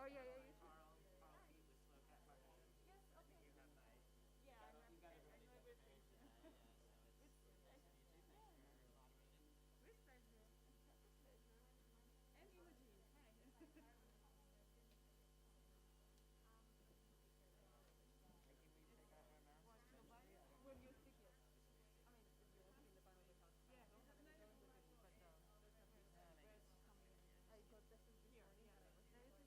Oh, yeah, yeah, you should. Karl, Peet with SLOCAT partnership. Yes, I think okay. you have my. Yeah, I know everything. everything. So it's nice to meet you. Thanks Yeah, for moderating. with pleasure. With pleasure. And Imogen, hi. Hey, can we take off our masks Want to go by? eventually? I don't When know. you speak, yes. Just when we speak. I mean, if you're speaking in the panel, they have. Yeah. Don't have any technical issues, but there's at least. No, maybe it's Coming in. I got tested this here. morning, and I was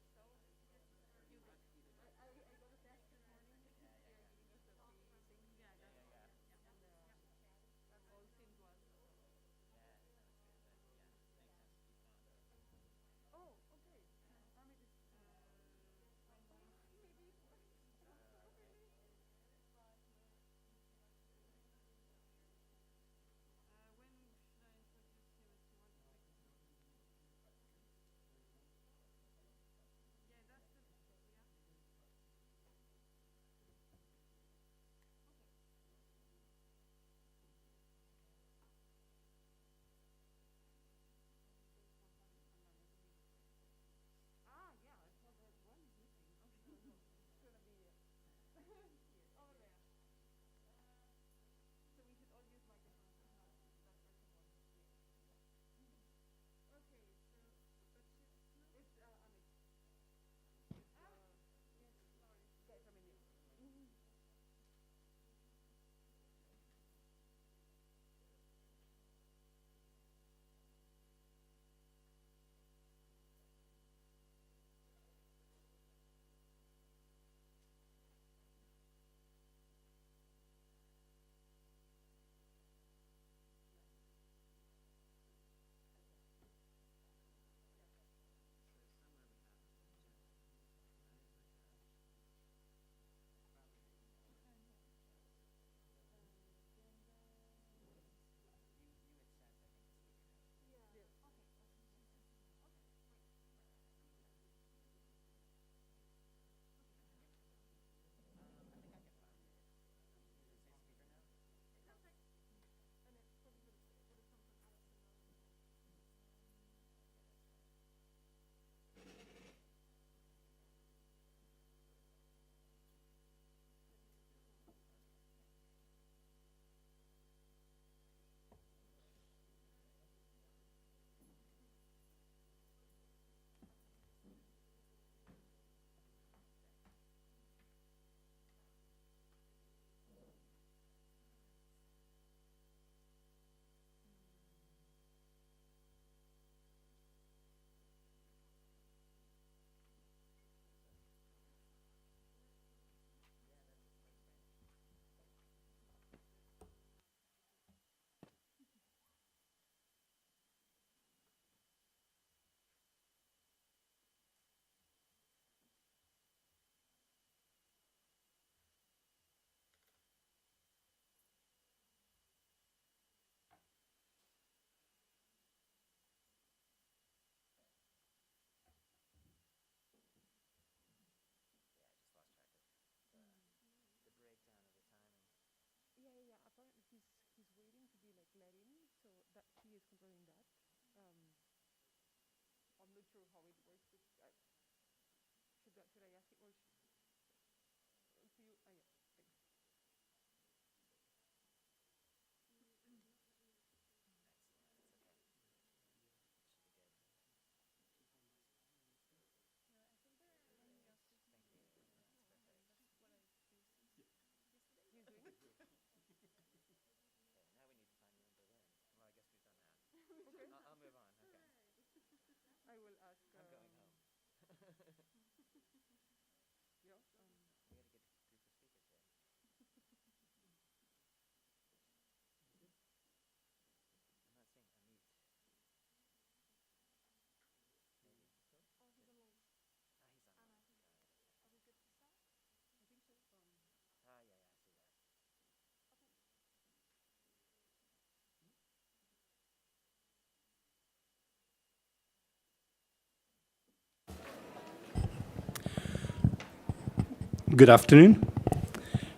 nervous, so you got. I got a test this morning. Yeah, yeah, They are yeah. giving us the free thing. Yeah, Yeah, that's yeah, all. yeah. And all seemed well. So. Yeah, no, that's good. But yeah, makes sense to keep going. Oh, okay. Amit is. Maybe it works. Okay. Really? When should I introduce him as he wants to speak? Yeah, that's the. Yeah. Okay. Ah, yeah, I saw that one is missing. Okay, no, it's gonna be here, over there. So we should all use microphones and not that person one. Yeah. Okay, so it's Amit. Yes, sorry. Guy from India. So somewhere we have Jess. Probably the email. You had sent, I think, the speaker note. Yeah. Yes. Okay. I think I can find it. Does it say speaker note? It sounds like, and it probably would have come from Alison. Okay, that's fine. Okay, thank you. Thanks. Yeah, that's great. Yeah, I just lost track of the breakdown of the timing. Yeah, yeah, yeah. Apparently he's waiting to be like let in, so that he is controlling that. I'm not sure how it works. Should I ask it or to you? Ah, yeah. Thanks. Excellent. It's okay. Should be good. Yeah, I think they're running the office. Thank you. Yeah, that's perfect. That's what I do since yesterday. He's doing it? Okay, now we need to find you in Berlin. Well, I guess we've done that. Okay. I'll move on. Okay. I will ask. I'm going home. Yeah. We got a good group of speakers here. I'm not seeing Amit. Maybe. Oh, he's on lunch. Ah, he's on Anna, lunch. Got it. Okay. are we good to start? I think so. Ah, yeah, yeah, I see that. Okay. Good afternoon.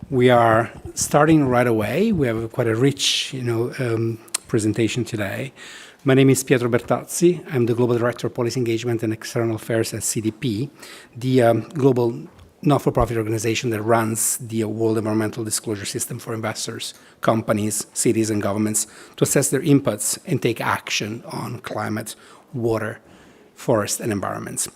We are starting right away. We have quite a rich, presentation today. My name is Pietro Bertazzi. I'm the Global Director of Policy Engagement and External Affairs at CDP, the global not-for-profit organization that runs the World Environmental Disclosure System for investors, companies, cities, and governments to assess their inputs and take action on climate, water, forest, and environments.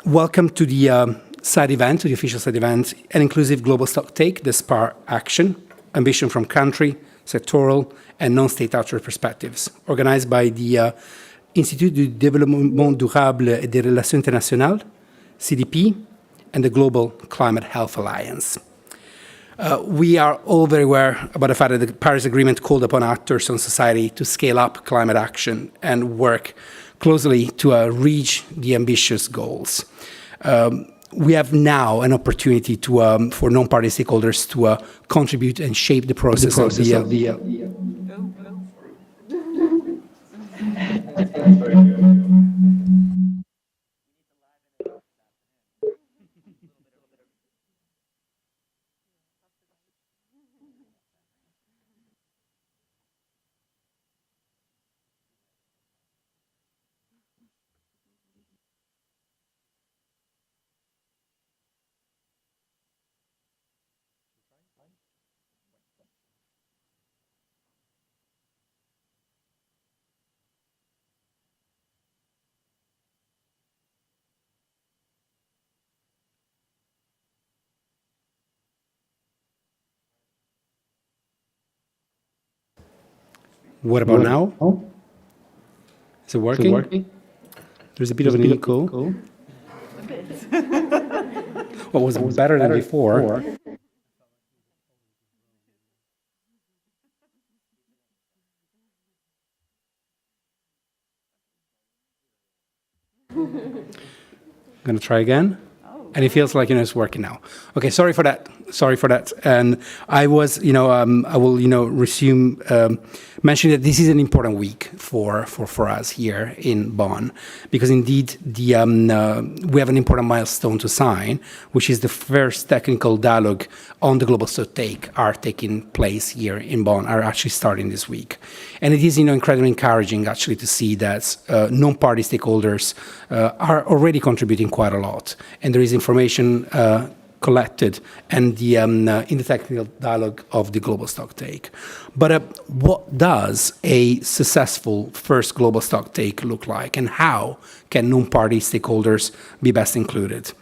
Welcome to the side event, to the official side event, an inclusive global stocktake, the Spurs Action, ambition from country, sectoral, and non-state actor perspectives, organized by the Institut du Développement Durable et des Relations Internationales, CDP, and the Global Climate Health Alliance. We are all very aware about the fact that the Paris Agreement called upon actors on society to scale up climate action and work closely to reach the ambitious goals. We have now an opportunity to, for non-party stakeholders to contribute and shape the process, of the What about now? Is it working? There's a bit of an echo. What was better than before? I'm going to try again. And it feels like, it's working now. Okay, sorry for that. And I was, I will, resume mentioning that this is an important week for us here in Bonn, because indeed we have an important milestone to sign, which is the first technical dialogue on the global stocktake are taking place here in Bonn, are actually starting this week. And it is, incredibly encouraging actually to see that non-party stakeholders are already contributing quite a lot. And there is information collected and in the technical dialogue of the global stocktake. But what does a successful first global stocktake look like, and how can non-party stakeholders be best included?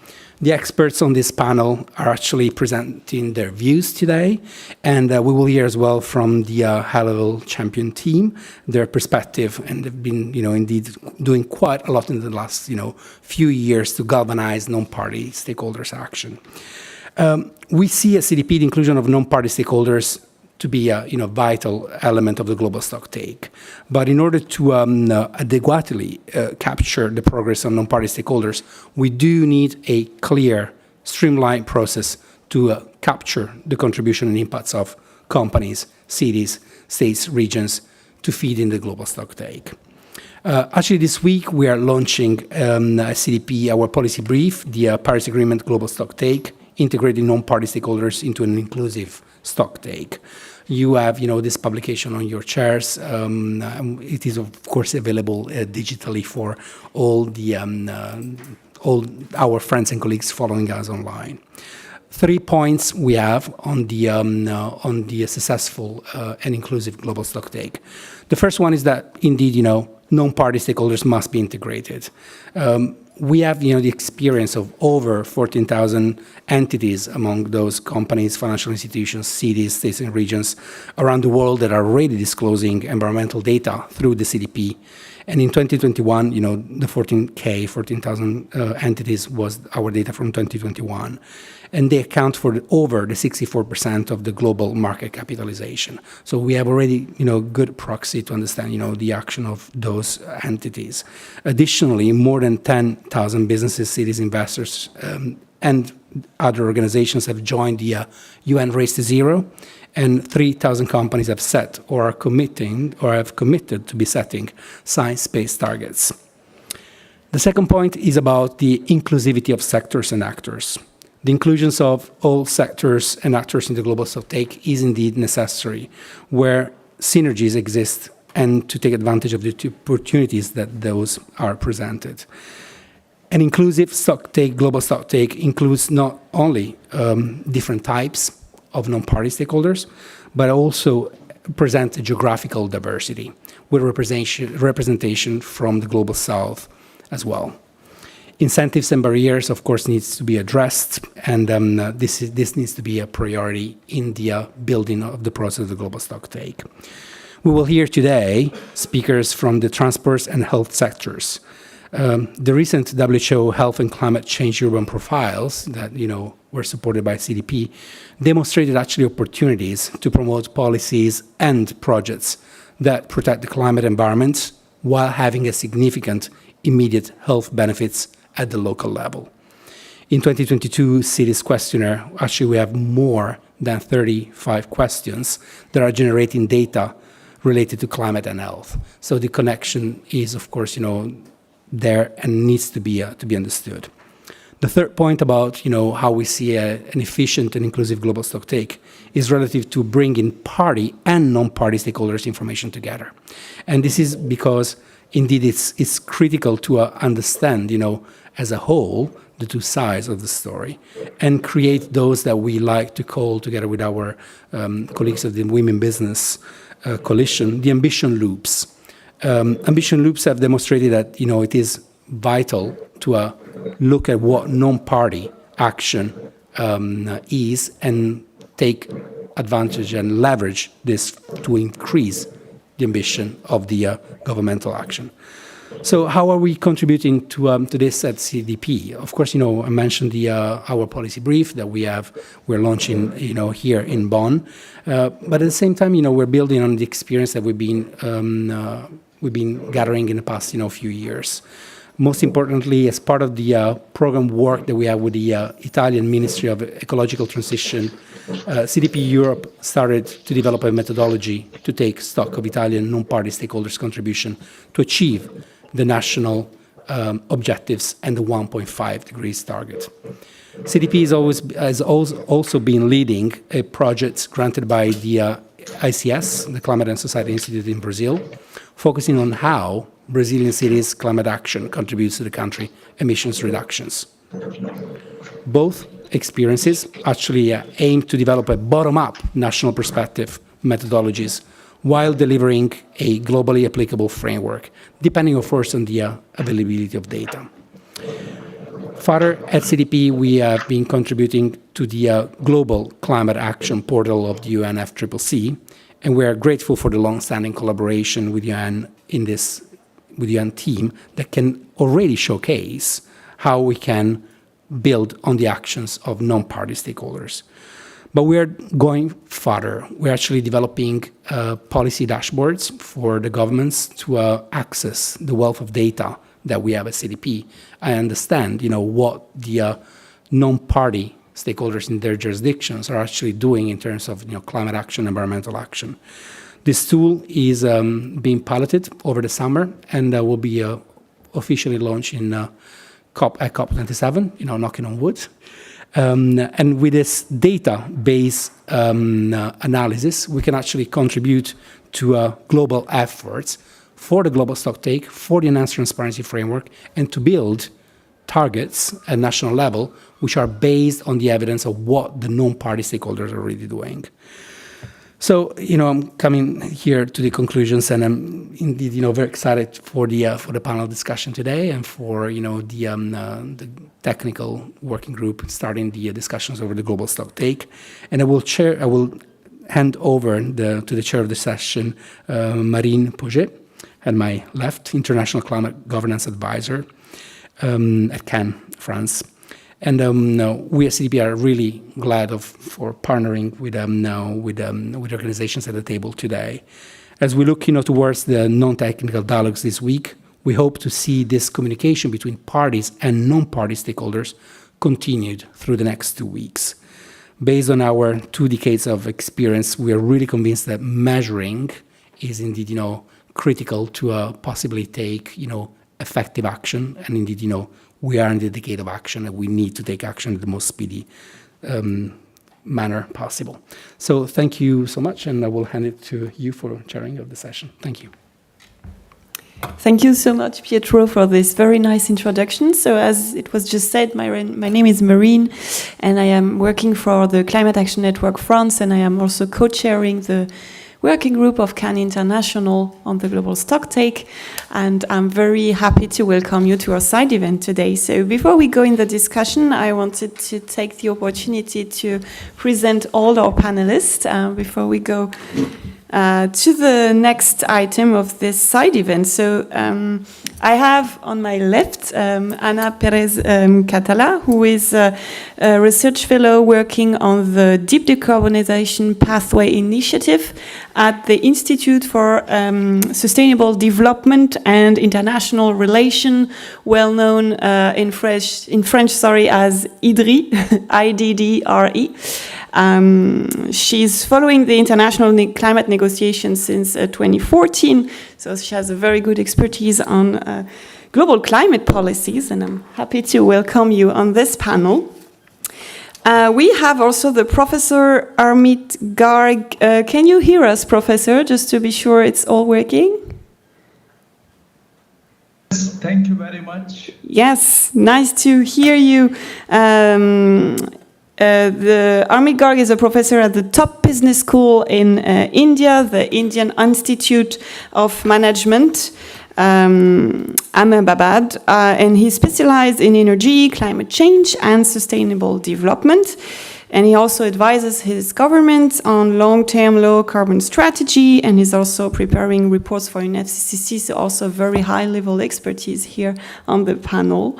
The experts on this panel are actually presenting their views today, and we will hear as well from the high-level champion team, their perspective, and they've been, indeed doing quite a lot in the last, few years to galvanize non-party stakeholders' action. We see at CDP the inclusion of non-party stakeholders to be a vital element of the global stocktake. But in order to adequately capture the progress on non-party stakeholders, we do need a clear, streamlined process to capture the contribution and inputs of companies, cities, states, regions to feed in the global stocktake. Actually, this week we are launching at CDP our policy brief, the Paris Agreement Global Stocktake, integrating non-party stakeholders into an inclusive stocktake. You have, this publication on your chairs. It is, of course, available digitally for all the all our friends and colleagues following us online. 3 points we have on the successful and inclusive global stocktake. The first one is that, indeed, non-party stakeholders must be integrated. We have, the experience of over 14,000 entities among those companies, financial institutions, cities, states, and regions around the world that are already disclosing environmental data through the CDP. And in 2021, the 14,000 entities was our data from 2021. And they account for over the 64% of the global market capitalization. So we have already, good proxy to understand, the action of those entities. Additionally, more than 10,000 businesses, cities, investors, and other organizations have joined the UN Race to Zero, and 3,000 companies have set or are committing or have committed to be setting science-based targets. The second point is about the inclusivity of sectors and actors. The inclusions of all sectors and actors in the global stocktake is indeed necessary, where synergies exist and to take advantage of the opportunities that those are presented. An inclusive stocktake, global stocktake, includes not only different types of non-party stakeholders, but also present a geographical diversity with representation from the global south as well. Incentives and barriers, of course, needs to be addressed, and this needs to be a priority in the building of the process of the global stocktake. We will hear today speakers from the transport and health sectors. The recent WHO Health and Climate Change Urban Profiles that were supported by CDP demonstrated actually opportunities to promote policies and projects that protect the climate environment while having a significant immediate health benefits at the local level. In 2022 cities questionnaire, actually we have more than 35 questions that are generating data related to climate and health. So the connection is, of course, there and needs to be understood. The third point about how we see an efficient and inclusive global stocktake is relative to bringing party and non-party stakeholders information together. And this is because indeed it's critical to understand as a whole the two sides of the story and create those that we like to call, together with our colleagues of the Women Business Coalition, the ambition loops. Ambition loops have demonstrated that it is vital to look at what non-party action is and take advantage and leverage this to increase the ambition of the governmental action. So how are we contributing to this at CDP? Of course, I mentioned our policy brief that we're launching, here in Bonn. But at the same time, we're building on the experience that we've been gathering in the past, few years. Most importantly, as part of the program work that we have with the Italian Ministry of Ecological Transition, CDP Europe started to develop a methodology to take stock of Italian non-party stakeholders' contribution to achieve the national objectives and the 1.5 degrees target. CDP has also been leading a project granted by the ICS, the Climate and Society Institute in Brazil, focusing on how Brazilian cities' climate action contributes to the country emissions reductions. Both experiences actually aim to develop a bottom-up national perspective methodologies while delivering a globally applicable framework, depending, of course, on the availability of data. Further, at CDP, we have been contributing to the Global Climate Action Portal of the UNFCCC, and we are grateful for the long-standing collaboration with UN with the UN team that can already showcase how we can build on the actions of non-party stakeholders. But we are going further. We're actually developing policy dashboards for the governments to access the wealth of data that we have at CDP. I understand, what the non-party stakeholders in their jurisdictions are actually doing in terms of, climate action, environmental action. This tool is being piloted over the summer and will be officially launched in COP27, knocking on wood. And with this data-based analysis, we can actually contribute to global efforts for the global stocktake, for the enhanced transparency framework, and to build targets at national level which are based on the evidence of what the non-party stakeholders are already doing. So, I'm coming here to the conclusions, and I'm indeed, very excited for the panel discussion today and for, the technical working group starting the discussions over the global stocktake. And I will hand over to the chair of the session, Marina Pouget, at my left, International Climate Governance Advisor at Cannes, France. And we at CDP are really glad for partnering with organizations at the table today. As we look towards the non-technical dialogues this week, we hope to see this communication between parties and non-party stakeholders continued through the next 2 weeks. Based on our 2 decades of experience, we are really convinced that measuring is indeed critical to possibly take effective action, and indeed we are in the decade of action and we need to take action in the most speedy manner possible. So thank you so much, and I will hand it to you for chairing of the session. Thank you. Thank you so much, Pietro, for this very nice introduction. So as it was just said, my name is Marina, and I am working for the Climate Action Network France, and I am also co-chairing the working group of CAN International on the global stocktake, and I'm very happy to welcome you to our side event today. So before we go in the discussion, I wanted to take the opportunity to present all our panelists before we go to the next item of this side event. So I have on my left Ana Pérez Català, who is a research fellow working on the Deep Decarbonization Pathway Initiative at the Institute for Sustainable Development and International Relation, well known in French as IDDRI, IDDRI. She's following the international climate negotiations since 2014, so she has a very good expertise on global climate policies, and I'm happy to welcome you on this panel. We have also the Professor Amit Garg. Can you hear us, Professor, just to be sure it's all working? Yes, thank you very much. Yes, nice to hear you. The Amit Garg is a professor at the top business school in India, the Indian Institute of Management, Ahmedabad, and he specialized in energy, climate change, and sustainable development. And he also advises his government on long-term low-carbon strategy, and he's also preparing reports for UNFCCC, so also very high-level expertise here on the panel.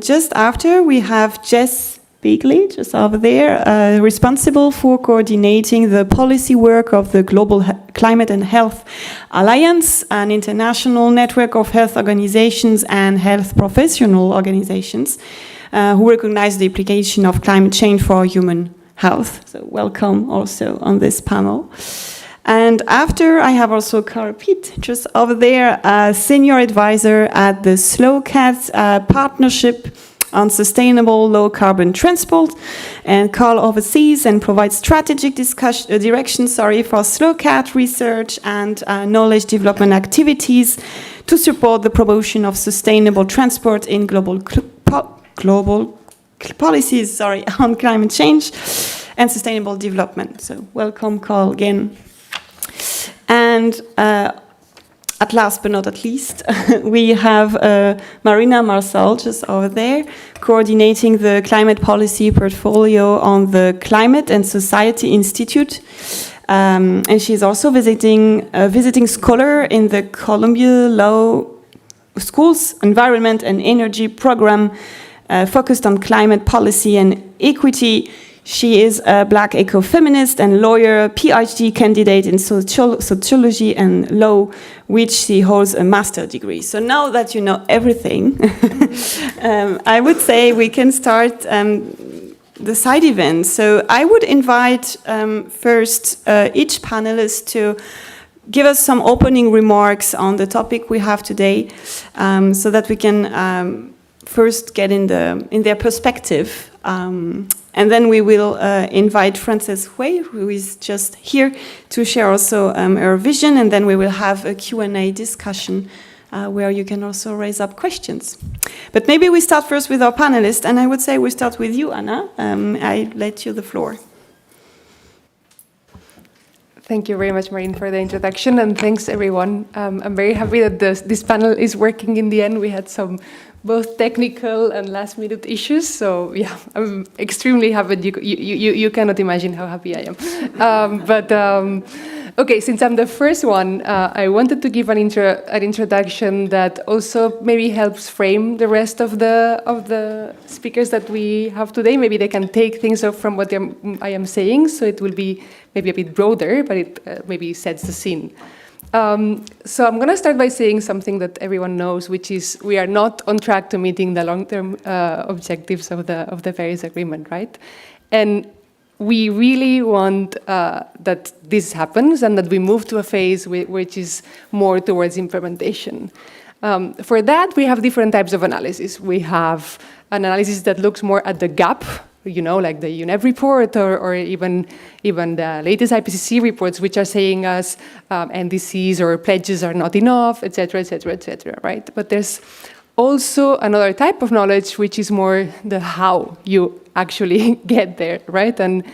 Just after, we have Jess Beagley, just over there, responsible for coordinating the policy work of the Global Climate and Health Alliance, an international network of health organizations and health professional organizations who recognize the implication of climate change for human health. So welcome also on this panel. And after, I have also Karl Peet, just over there, a senior advisor at the SLOCAT partnership on sustainable low-carbon transport, and Karl oversees and provides strategic direction for SLOCAT research and knowledge development activities to support the promotion of sustainable transport in global policies on climate change and sustainable development. So welcome, Karl, again. And at last but not at least, we have Marina Marçal just over there, coordinating the climate policy portfolio on the Climate and Society Institute. And she's also visiting scholar in the Columbia Law School's Environment and Energy program focused on climate policy and equity. She is a Black ecofeminist and lawyer, PhD candidate in sociology and law, which she holds a master's degree. So now that you know everything, I would say we can start the side event. So I would invite first each panelist to give us some opening remarks on the topic we have today, so that we can first get in their perspective. And then we will invite Frances Hui, who is just here, to share also her vision, and then we will have a Q&A discussion where you can also raise up questions. But maybe we start first with our panelists, and I would say we start with you, Anna. I let you the floor. Thank you very much, Marina, for the introduction, and thanks, everyone. I'm very happy that this panel is working in the end. We had some both technical and last-minute issues, so yeah, I'm extremely happy. You cannot imagine how happy I am. Okay, since I'm the first one, I wanted to give an introduction that also maybe helps frame the rest of the speakers that we have today. Maybe they can take things off from what I am saying, so it will be maybe a bit broader, but it maybe sets the scene. So I'm going to start by saying something that everyone knows, which is we are not on track to meeting the long-term objectives of the Paris Agreement, right? And we really want that this happens and that we move to a phase which is more towards implementation. For that, we have different types of analysis. We have an analysis that looks more at the gap you know, like the UNEP report or even the latest IPCC reports, which are saying us NDCs or pledges are not enough, etc., etc., etc. Right? But there's also another type of knowledge, which is more the how you actually get there, right? And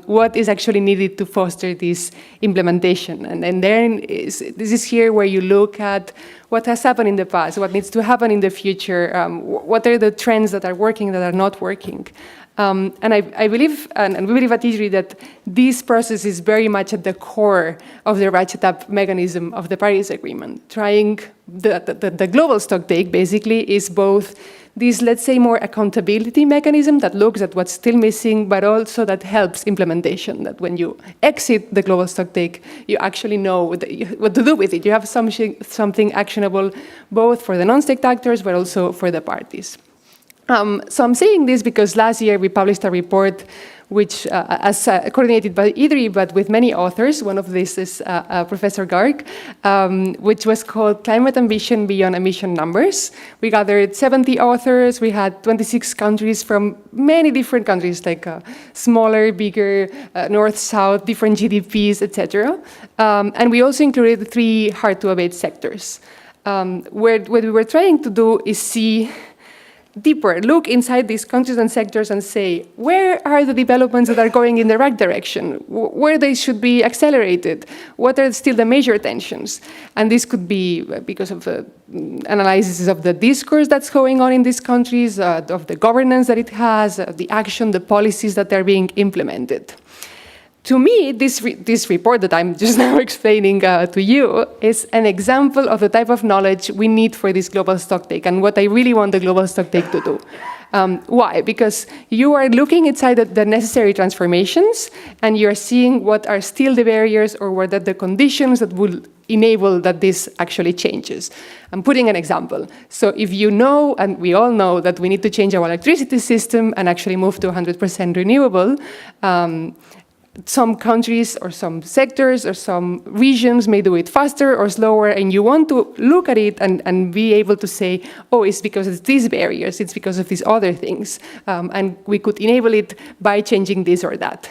what is actually needed to foster this implementation. And then this is here where you look at what has happened in the past, what needs to happen in the future, what are the trends that are working, that are not working. And I believe, and we believe at IDDRI, that this process is very much at the core of the ratchet-up mechanism of the Paris Agreement. Trying the global stocktake basically is both this, let's say, more accountability mechanism that looks at what's still missing, but also that helps implementation, that when you exit the global stocktake, you actually know what to do with it. You have something actionable both for the non-state actors, but also for the parties. So I'm saying this because last year we published a report which as coordinated by IDDRI, but with many authors. One of these is Professor Garg, which was called Climate Ambition Beyond Emission Numbers. We gathered 70 authors. We had 26 countries from many different countries, like smaller, bigger, north, south, different GDPs, etc. And we also included 3 hard-to-abate sectors. What we were trying to do is see deeper, look inside these countries and sectors and say, where are the developments that are going in the right direction? Where they should be accelerated? What are still the major tensions? And this could be because of the analysis of the discourse that's going on in these countries, of the governance that it has, the action, the policies that are being implemented. To me, this report that I'm just now explaining to you is an example of the type of knowledge we need for this global stocktake and what I really want the global stocktake to do. Why? Because you are looking inside the necessary transformations and you're seeing what are still the barriers or what are the conditions that will enable that this actually changes. I'm putting an example. So if you know, and we all know, that we need to change our electricity system and actually move to 100% renewable, some countries or some sectors or some regions may do it faster or slower, and you want to look at it and be able to say, oh, it's because of these barriers, it's because of these other things, and we could enable it by changing this or that.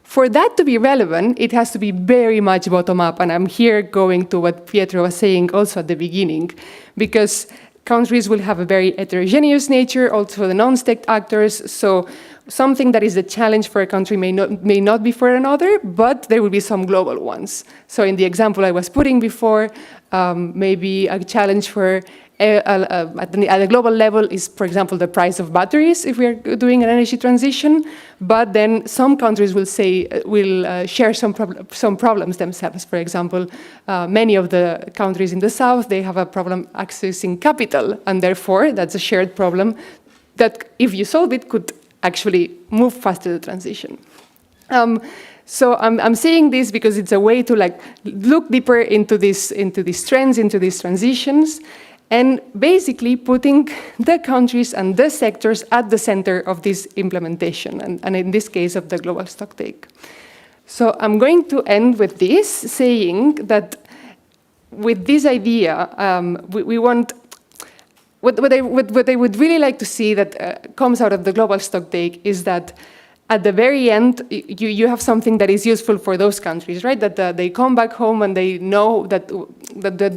For that to be relevant, it has to be very much bottom-up, and I'm here going to what Pietro was saying also at the beginning, because countries will have a very heterogeneous nature, also the non-state actors, so something that is a challenge for a country may not be for another, but there will be some global ones. So in the example I was putting before, maybe a challenge for at the global level is, for example, the price of batteries if we are doing an energy transition. But then some countries will say share some problems themselves. For example, many of the countries in the south, they have a problem accessing capital, and therefore that's a shared problem that if you solve it could actually move faster the transition. So I'm saying this because it's a way to look deeper into these trends, into these transitions, and basically putting the countries and the sectors at the center of this implementation, and in this case of the global stocktake. So I'm going to end with this, saying that with this idea, we want. What I would really like to see that comes out of the global stocktake is that at the very end, you have something that is useful for those countries, right? That they come back home and they know that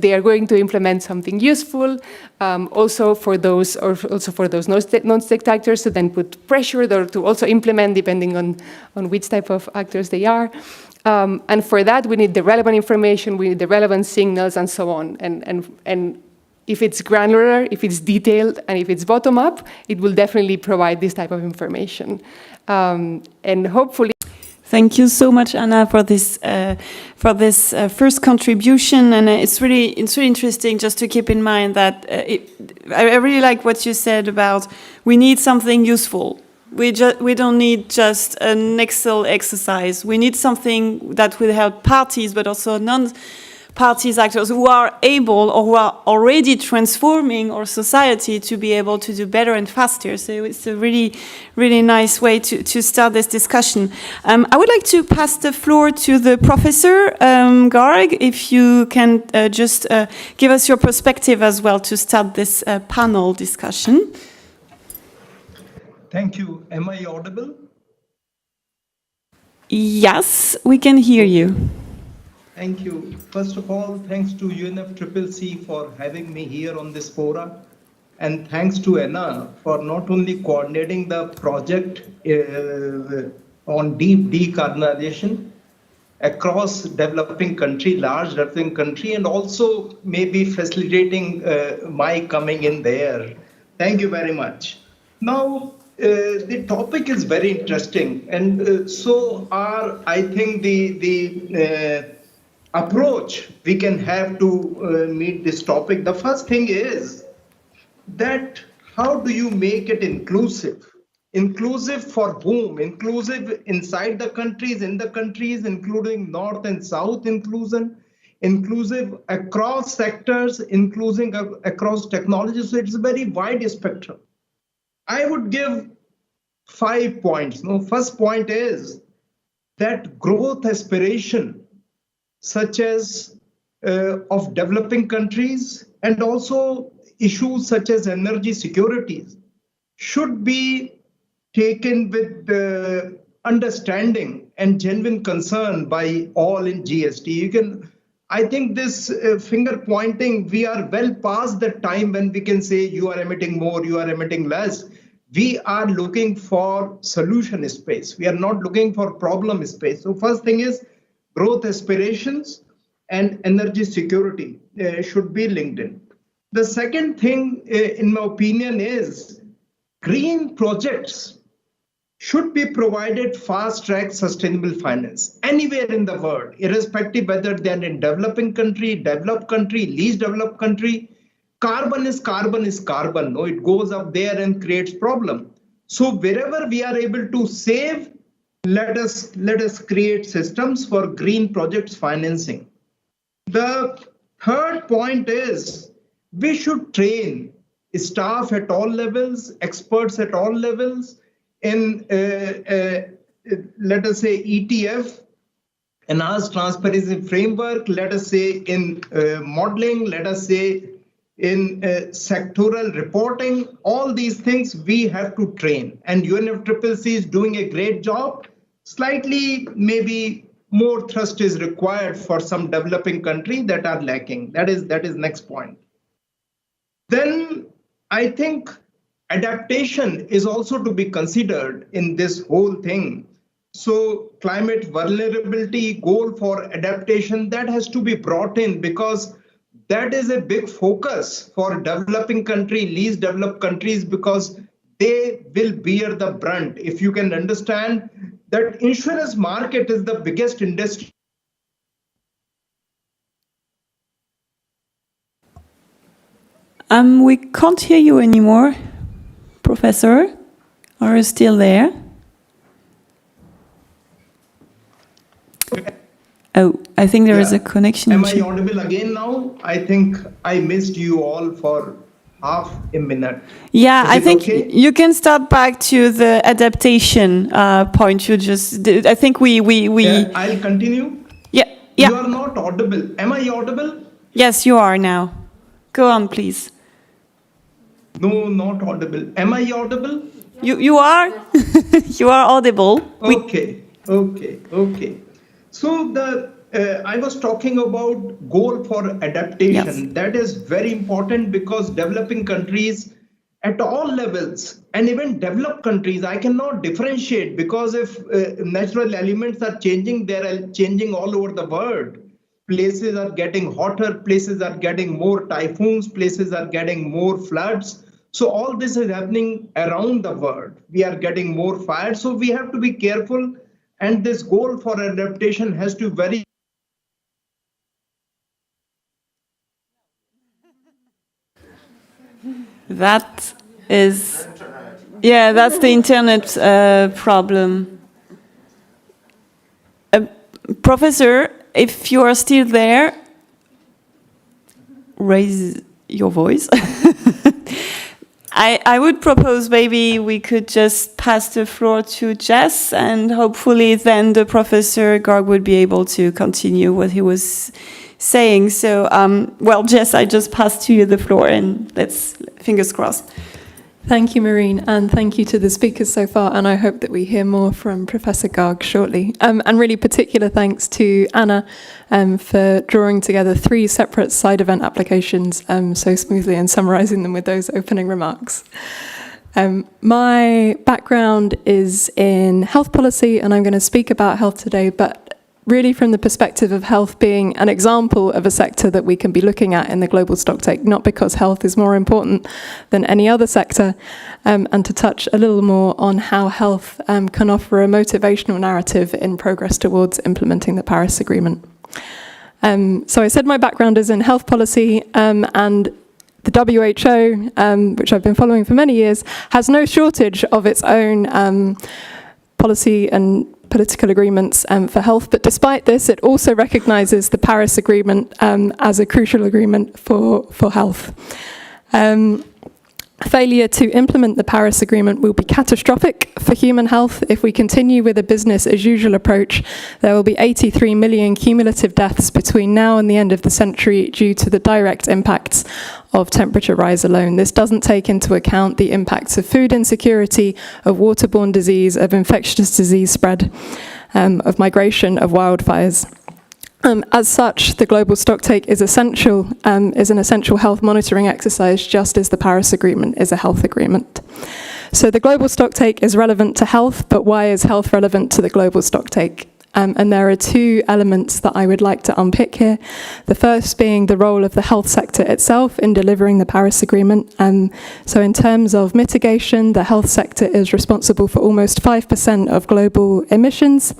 they are going to implement something useful. Also for those non-state actors to then put pressure or to also implement depending on which type of actors they are. And for that, we need the relevant information, we need the relevant signals, and so on. And if it's granular, if it's detailed, and if it's bottom-up, it will definitely provide this type of information. And hopefully... Thank you so much, Anna, for this first contribution. And it's really interesting just to keep in mind that I really like what you said about we need something useful. We don't need just an Excel exercise. We need something that will help parties, but also non-parties actors who are able or who are already transforming our society to be able to do better and faster. So it's a really, really nice way to start this discussion. I would like to pass the floor to the Professor Garg, if you can just give us your perspective as well to start this panel discussion. Thank you. Am I audible? Yes, we can hear you. Thank you. First of all, thanks to UNFCCC for having me here on this fora. And thanks to Anna for not only coordinating the project on deep decarbonization across developing country, large developing country, and also maybe facilitating my coming in there. Thank you very much. Now, the topic is very interesting, and so are, I think, the approach we can have to meet this topic. The first thing is that how do you make it inclusive? Inclusive for whom? Inclusive inside the countries, in the countries, including North and South inclusion, inclusive across sectors, including across technologies. So it's a very wide spectrum. I would give 5 points. First point is that growth aspiration, such as of developing countries, and also issues such as energy security, should be taken with understanding and genuine concern by all in GST. I think this finger pointing, we are well past the time when we can say you are emitting more, you are emitting less. We are looking for solution space. We are not looking for problem space. So first thing is growth aspirations and energy security should be linked in. The second thing, in my opinion, is green projects should be provided fast-track sustainable finance anywhere in the world, irrespective whether they're in developing country, developed country, least developed country. Carbon is carbon. No, it goes up there and creates problem. So wherever we are able to save, let us create systems for green projects financing. The third point is we should train staff at all levels, experts at all levels in, let us say, ETF, enhanced transparency framework, let us say in modeling, let us say in sectoral reporting. All these things we have to train, and UNFCCC is doing a great job. Slightly, maybe more thrust is required for some developing countries that are lacking. That is next point. Then I think adaptation is also to be considered in this whole thing. So climate vulnerability, goal for adaptation, that has to be brought in, because that is a big focus for developing countries, least developed countries, because they will bear the brunt. If you can understand that insurance market is the biggest industry. We can't hear you anymore, Professor. Are you still there? Oh, I think there is a connection issue. Am I audible again now? I think I missed you all for half a minute. Yeah, I think okay? you can start back to the adaptation point you just did. I think we I'll continue. Yeah. You are not audible. Am I audible? Yes, you are now. Go on, please. No, not audible. Am I audible? You are. You are audible. Okay. So I was talking about goal for adaptation. Yes. That is very important, because developing countries at all levels, and even developed countries, I cannot differentiate, because if natural elements are changing, they are changing all over the world. Places are getting hotter, places are getting more typhoons, places are getting more floods. So all this is happening around the world. We are getting more fires, so we have to be careful. And this goal for adaptation has to very. That is, yeah, that's the internet problem. Professor, if you are still there, raise your voice. I would propose maybe we could just pass the floor to Jess, and hopefully then the Professor Garg would be able to continue what he was saying. So, well, Jess, I just passed to you the floor, and let's, fingers crossed. Thank you, Marine, and thank you to the speakers so far, and I hope that we hear more from Professor Garg shortly. And really particular thanks to Anna for drawing together 3 separate side event applications so smoothly and summarising them with those opening remarks. My background is in health policy, and I'm going to speak about health today, but really from the perspective of health being an example of a sector that we can be looking at in the global stocktake, not because health is more important than any other sector, and to touch a little more on how health can offer a motivational narrative in progress towards implementing the Paris Agreement. So I said my background is in health policy, and the WHO, which I've been following for many years, has no shortage of its own policy and political agreements for health, but despite this, it also recognises the Paris Agreement as a crucial agreement for health. Failure to implement the Paris Agreement will be catastrophic for human health. If we continue with a business as usual approach, there will be 83 million cumulative deaths between now and the end of the century due to the direct impacts of temperature rise alone. This doesn't take into account the impacts of food insecurity, of waterborne disease, of infectious disease spread, of migration, of wildfires. As such, the global stocktake is an essential health monitoring exercise, just as the Paris Agreement is a health agreement. So the global stocktake is relevant to health, but why is health relevant to the global stocktake? And there are 2 elements that I would like to unpick here. The first being the role of the health sector itself in delivering the Paris Agreement. So in terms of mitigation, the health sector is responsible for almost 5% of global emissions.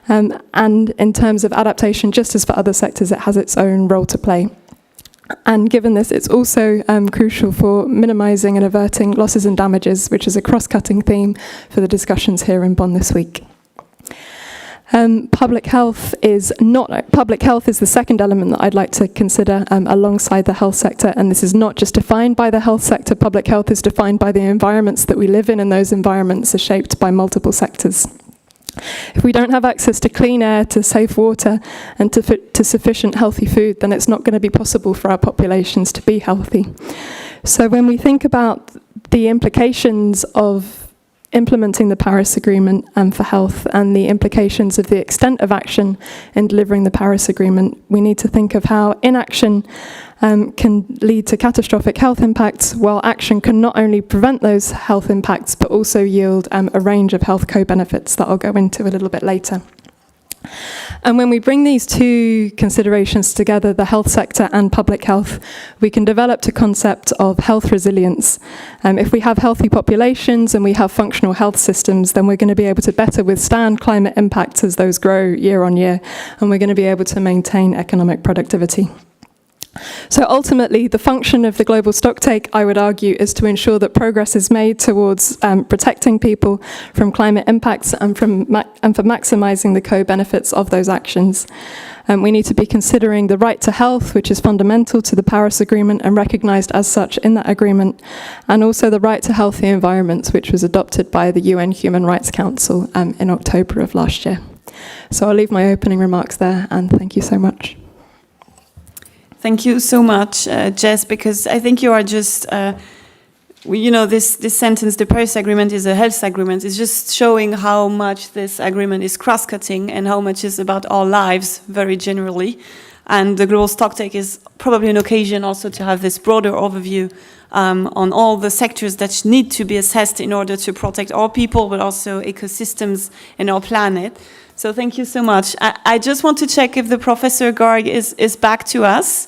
And in terms of adaptation, just as for other sectors, it has its own role to play. And given this, it's also crucial for minimising and averting losses and damages, which is a cross-cutting theme for the discussions here in Bonn this week. Public health is the second element that I'd like to consider alongside the health sector, and this is not just defined by the health sector. Public health is defined by the environments that we live in, and those environments are shaped by multiple sectors. If we don't have access to clean air, to safe water, and to sufficient healthy food, then it's not going to be possible for our populations to be healthy. So when we think about the implications of implementing the Paris Agreement for health and the implications of the extent of action in delivering the Paris Agreement, we need to think of how inaction can lead to catastrophic health impacts, while action can not only prevent those health impacts, but also yield a range of health co-benefits that I'll go into a little bit later. And when we bring these 2 considerations together, the health sector and public health, we can develop the concept of health resilience. If we have healthy populations and we have functional health systems, then we're going to be able to better withstand climate impacts as those grow year on year, and we're going to be able to maintain economic productivity. So ultimately, the function of the global stocktake, I would argue, is to ensure that progress is made towards protecting people from climate impacts and for maximising the co-benefits of those actions. We need to be considering the right to health, which is fundamental to the Paris Agreement and recognised as such in that agreement, and also the right to healthy environments, which was adopted by the UN Human Rights Council in October of last year. So I'll leave my opening remarks there, and thank you so much. Thank you so much, Jess, because I think you are just, this sentence, the Paris Agreement is a health agreement, is just showing how much this agreement is cross-cutting and how much is about our lives very generally. And the global stocktake is probably an occasion also to have this broader overview on all the sectors that need to be assessed in order to protect our people, but also ecosystems and our planet. So thank you so much. I just want to check if the Professor Garg is back to us,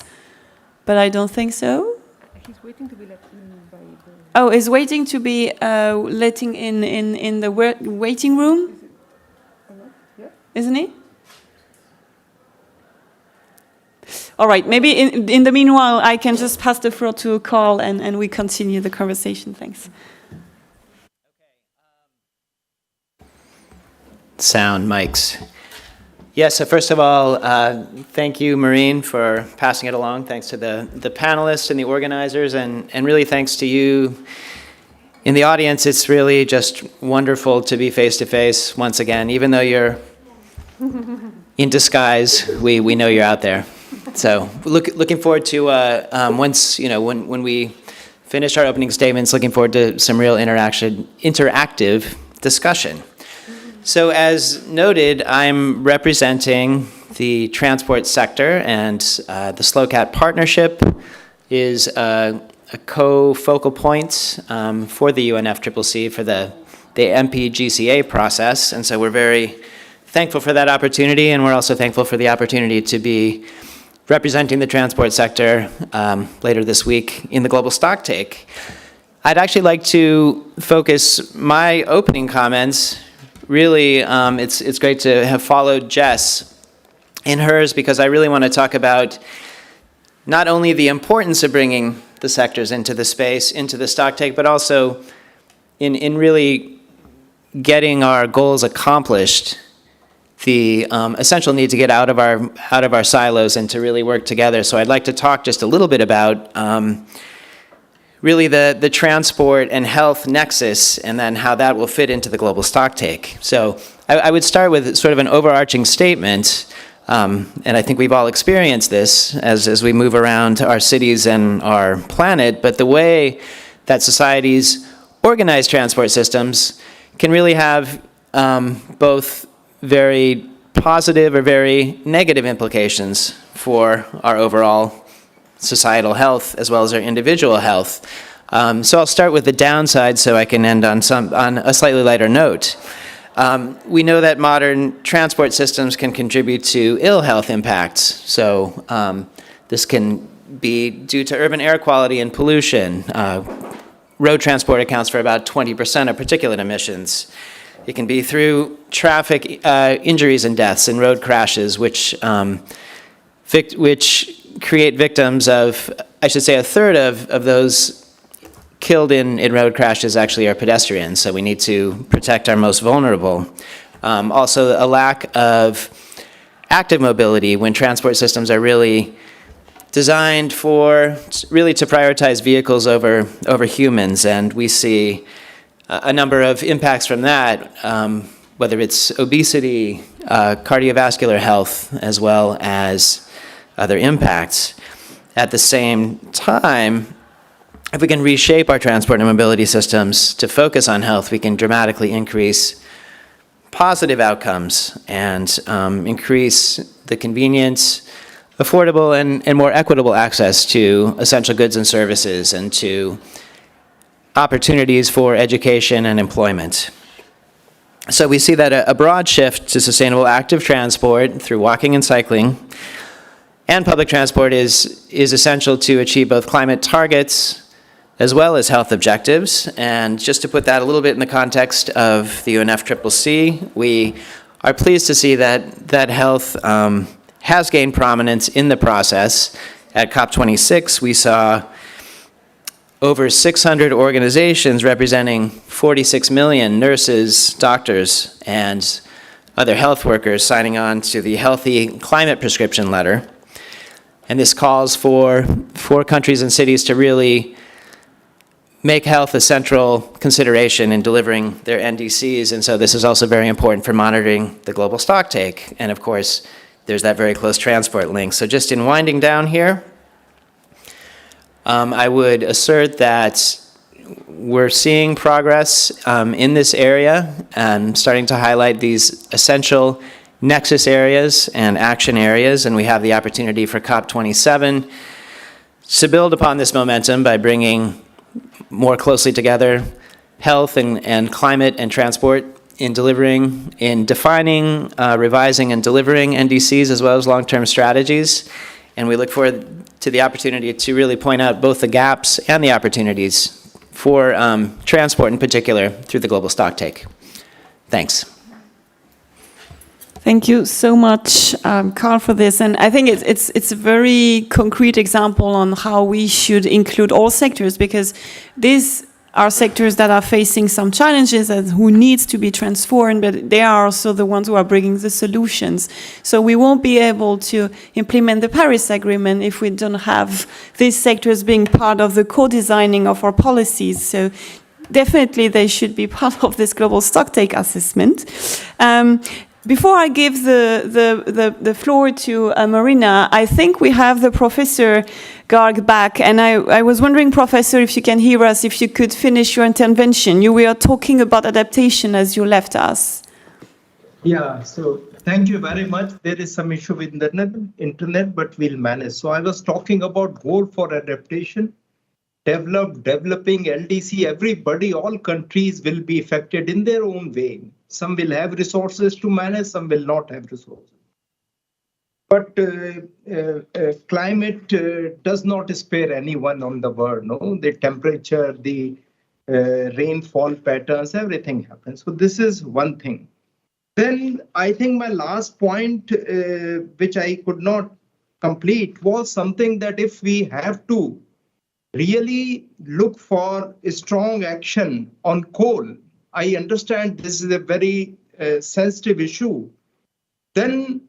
but I don't think so. He's waiting to be let in by the... Oh, he's waiting to be letting in the waiting room? Yeah. Isn't he? All right, maybe in the meanwhile, I can just pass the floor to Karl and we continue the conversation. Thanks. Sound mics. Yes, so first of all, thank you, Marine, for passing it along. Thanks to the panelists and the organizers, and really thanks to you in the audience. It's really just wonderful to be face-to-face once again. Even though you're in disguise, we know you're out there. So looking forward to once, when we finished our opening statements. Looking forward to some real interactive discussion. So as noted, I'm representing the transport sector, and the SLOCAT partnership is a co-focal point for the UNFCCC for the MP-GCA process. And so we're very thankful for that opportunity, and we're also thankful for the opportunity to be representing the transport sector later this week in the Global Stocktake. I'd actually like to focus my opening comments. Really, it's great to have followed Jess in hers, because I really want to talk about not only the importance of bringing the sectors into the space, into the stocktake, but also in really getting our goals accomplished, the essential need to get out of our silos and to really work together. So I'd like to talk just a little bit about really the transport and health nexus, and then how that will fit into the global stocktake. So I would start with sort of an overarching statement, and I think we've all experienced this as we move around our cities and our planet, but the way that societies organize transport systems can really have both very positive or very negative implications for our overall societal health as well as our individual health. So I'll start with the downside so I can end on a slightly lighter note. We know that modern transport systems can contribute to ill health impacts. So this can be due to urban air quality and pollution. Road transport accounts for about 20% of particulate emissions. It can be through traffic injuries and deaths in road crashes, which create victims of, I should say, a third of those killed in road crashes actually are pedestrians, so we need to protect our most vulnerable. Also, a lack of active mobility when transport systems are really designed to prioritize vehicles over humans, and we see a number of impacts from that, whether it's obesity, cardiovascular health, as well as other impacts. At the same time, if we can reshape our transport and mobility systems to focus on health, we can dramatically increase positive outcomes and increase the convenience, affordable and more equitable access to essential goods and services, and to opportunities for education and employment. So we see that a broad shift to sustainable active transport through walking and cycling and public transport is essential to achieve both climate targets as well as health objectives. And just to put that a little bit in the context of the UNFCCC, we are pleased to see that health has gained prominence in the process. At COP26, we saw over 600 organizations representing 46 million nurses, doctors, and other health workers signing on to the Healthy Climate Prescription Letter. And this calls for countries and cities to really make health a central consideration in delivering their NDCs. And so this is also very important for monitoring the global stocktake. And of course, there's that very close transport link. So just in winding down here, I would assert that we're seeing progress in this area, and starting to highlight these essential nexus areas and action areas, and we have the opportunity for COP27 to build upon this momentum by bringing more closely together health and climate and transport in defining, revising, and delivering NDCs as well as long-term strategies. And we look forward to the opportunity to really point out both the gaps and the opportunities for transport in particular through the global stocktake. Thanks. Thank you so much, Karl, for this. And I think it's a very concrete example on how we should include all sectors, because these are sectors that are facing some challenges and who needs to be transformed, but they are also the ones who are bringing the solutions. So we won't be able to implement the Paris Agreement if we don't have these sectors being part of the co-designing of our policies. So definitely they should be part of this global stocktake assessment. Before I give the floor to Marina, I think we have the professor Garg back. And I was wondering, Professor, if you can hear us, if you could finish your intervention. You were talking about adaptation as you left us. Yeah, so thank you very much. There is some issue with the internet, but we'll manage. So I was talking about goal for adaptation. Developing LDC, everybody, all countries will be affected in their own way. Some will have resources to manage, some will not have resources. But climate does not spare anyone on the world. No, the temperature, the rainfall patterns, everything happens. So this is one thing. Then I think my last point, which I could not complete, was something that if we have to really look for a strong action on coal, I understand this is a very sensitive issue, then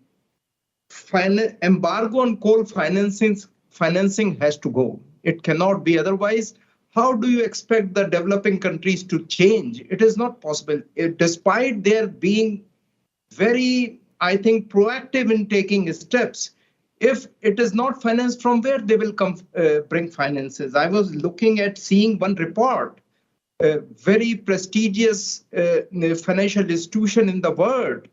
embargo on coal financing has to go. It cannot be otherwise. How do you expect the developing countries to change? It is not possible. Despite their being very, I think, proactive in taking steps, if it is not financed, from where they will come bring finances? I was looking at seeing one report, a very prestigious financial institution in the world.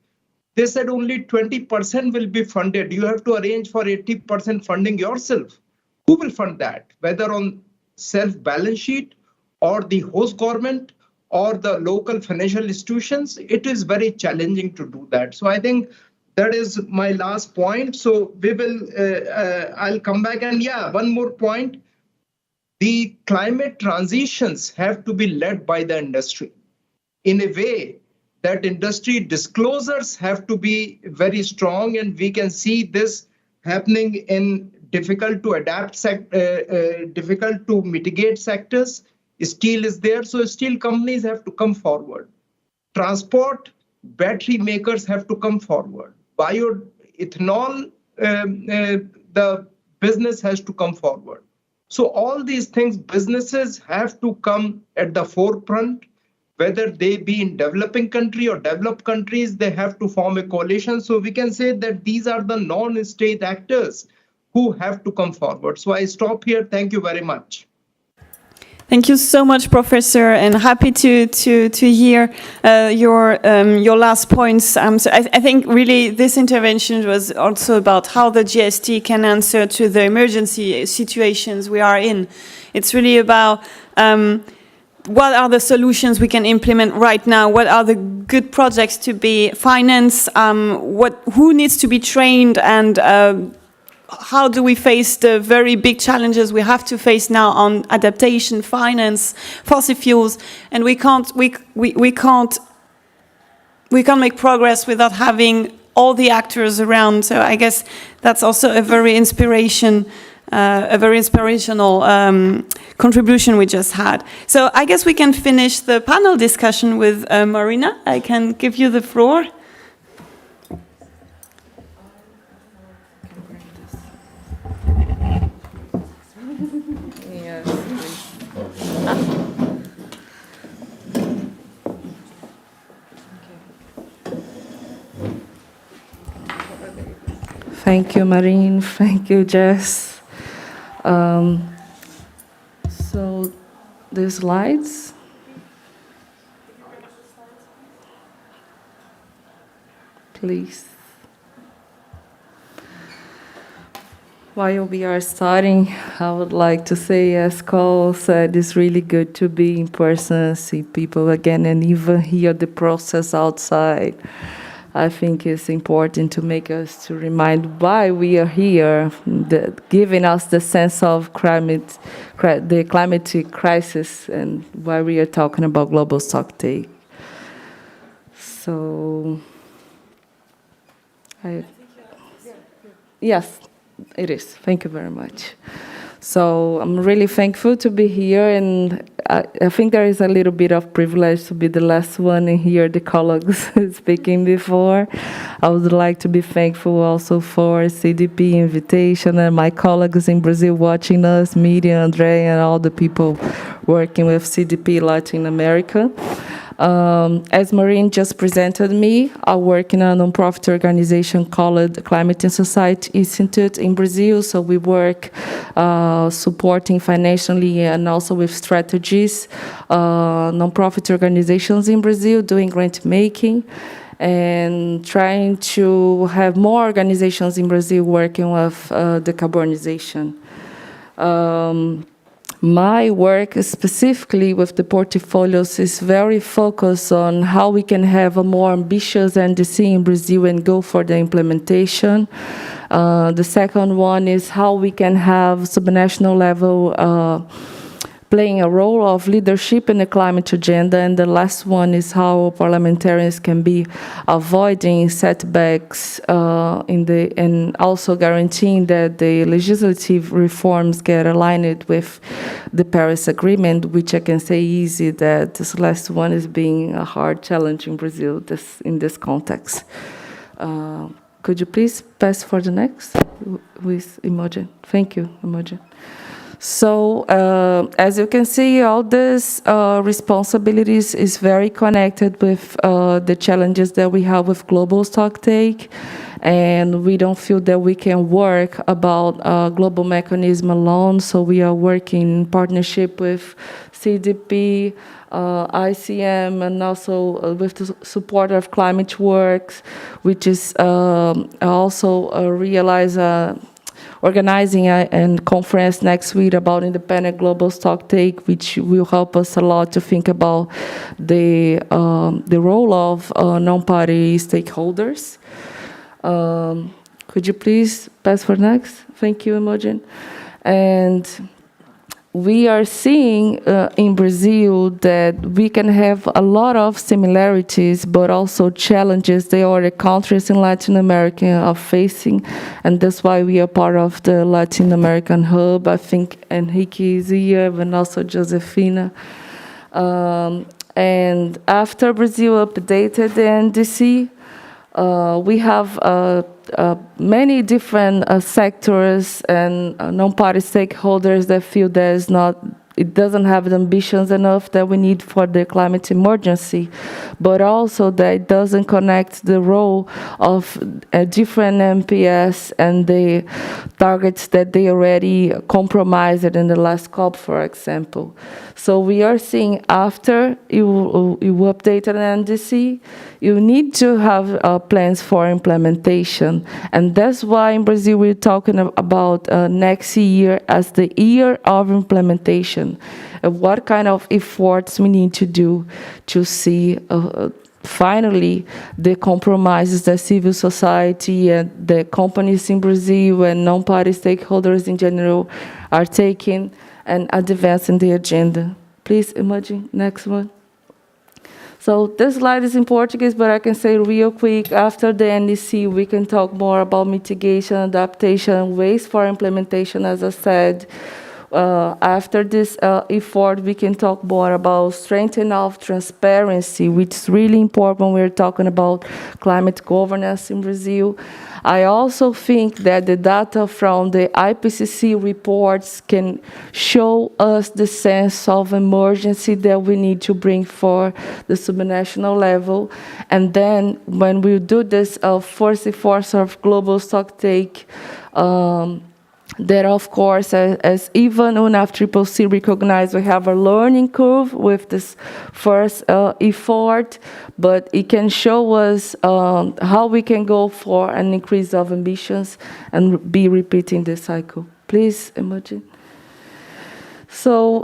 They said only 20% will be funded. You have to arrange for 80% funding yourself. Who will fund that? Whether on self-balance sheet or the host government or the local financial institutions, it is very challenging to do that. So I think that is my last point. So we will, I'll come back, and yeah, one more point. The climate transitions have to be led by the industry in a way that industry disclosures have to be very strong, and we can see this happening in difficult to adapt, difficult to mitigate sectors. Steel is there, so steel companies have to come forward. Transport, battery makers have to come forward. Bioethanol, the business has to come forward. So all these things, businesses have to come at the forefront, whether they be in developing country or developed countries, they have to form a coalition. So we can say that these are the non-state actors who have to come forward. So I stop here. Thank you very much. Thank you so much, Professor, and happy to hear your last points. So I think really this intervention was also about how the GST can answer to the emergency situations we are in. It's really about what are the solutions we can implement right now? What are the good projects to be financed? Who needs to be trained, and how do we face the very big challenges we have to face now on adaptation, finance, fossil fuels, and we can't make progress without having all the actors around. So I guess that's also a very inspirational contribution we just had. So I guess we can finish the panel discussion with Marina. I can give you the floor. Thank you, Marine. Thank you, Jess. So the slides. Please. While we are starting, I would like to say, as Karl said, it's really good to be in person, see people again, and even hear the process outside. I think it's important to make us to remind why we are here, giving us the sense of the climate crisis, and why we are talking about global stocktake. So, yes, it is. Thank you very much. So I'm really thankful to be here, and I think there is a little bit of privilege to be the last one and hear the colleagues speaking before. I would like to be thankful also for CDP invitation and my colleagues in Brazil watching us, Miriam, Andre, and all the people working with CDP Latin America. As Marina just presented me, I work in a nonprofit organization called Climate and Society Institute in Brazil. So we work supporting financially and also with strategies, nonprofit organizations in Brazil doing grant making, and trying to have more organizations in Brazil working with decarbonization. My work specifically with the portfolios is very focused on how we can have a more ambitious NDC in Brazil and go for the implementation. The second one is how we can have subnational level playing a role of leadership in the climate agenda, and the last one is how parliamentarians can be avoiding setbacks and also guaranteeing that the legislative reforms get aligned with the Paris Agreement, which I can say easy that this last one is being a hard challenge in Brazil in this context. Could you please pass for the next with Imogen? Thank you, Imogen. So, as you can see, all these responsibilities is very connected with the challenges that we have with global stocktake, and we don't feel that we can work about a global mechanism alone, so we are working in partnership with CDP, ICM, and also with the support of Climate Works, which is also organizing a conference next week about independent global stocktake, which will help us a lot to think about the role of non-party stakeholders. Could you please pass for next? Thank you, Imogen. And we are seeing in Brazil that we can have a lot of similarities, but also challenges the other countries in Latin America are facing, and that's why we are part of the Latin American hub. I think Enrique is here, and also Josefina. And after Brazil updated the NDC, we have many different sectors and non-party stakeholders that feel it doesn't have the ambitions enough that we need for the climate emergency, but also that it doesn't connect the role of different MPS and the targets that they already compromised in the last COP, for example. So we are seeing after you updated an NDC, you need to have plans for implementation. And that's why in Brazil we're talking about next year as the year of implementation. What kind of efforts we need to do to see finally the compromises that civil society and the companies in Brazil and non-party stakeholders in general are taking and advancing the agenda. Please, Imogen, next one. So this slide is in Portuguese, but I can say real quick, after the NDC, we can talk more about mitigation, adaptation, ways for implementation, as I said. After this effort, we can talk more about strengthening of transparency, which is really important when we're talking about climate governance in Brazil. I also think that the data from the IPCC reports can show us the sense of emergency that we need to bring for the subnational level. And then when we do this first effort of global stocktake, that, of course, as even UNFCCC recognized, we have a learning curve with this first effort, but it can show us how we can go for an increase of ambitions and be repeating this cycle. Please, Imogen. So,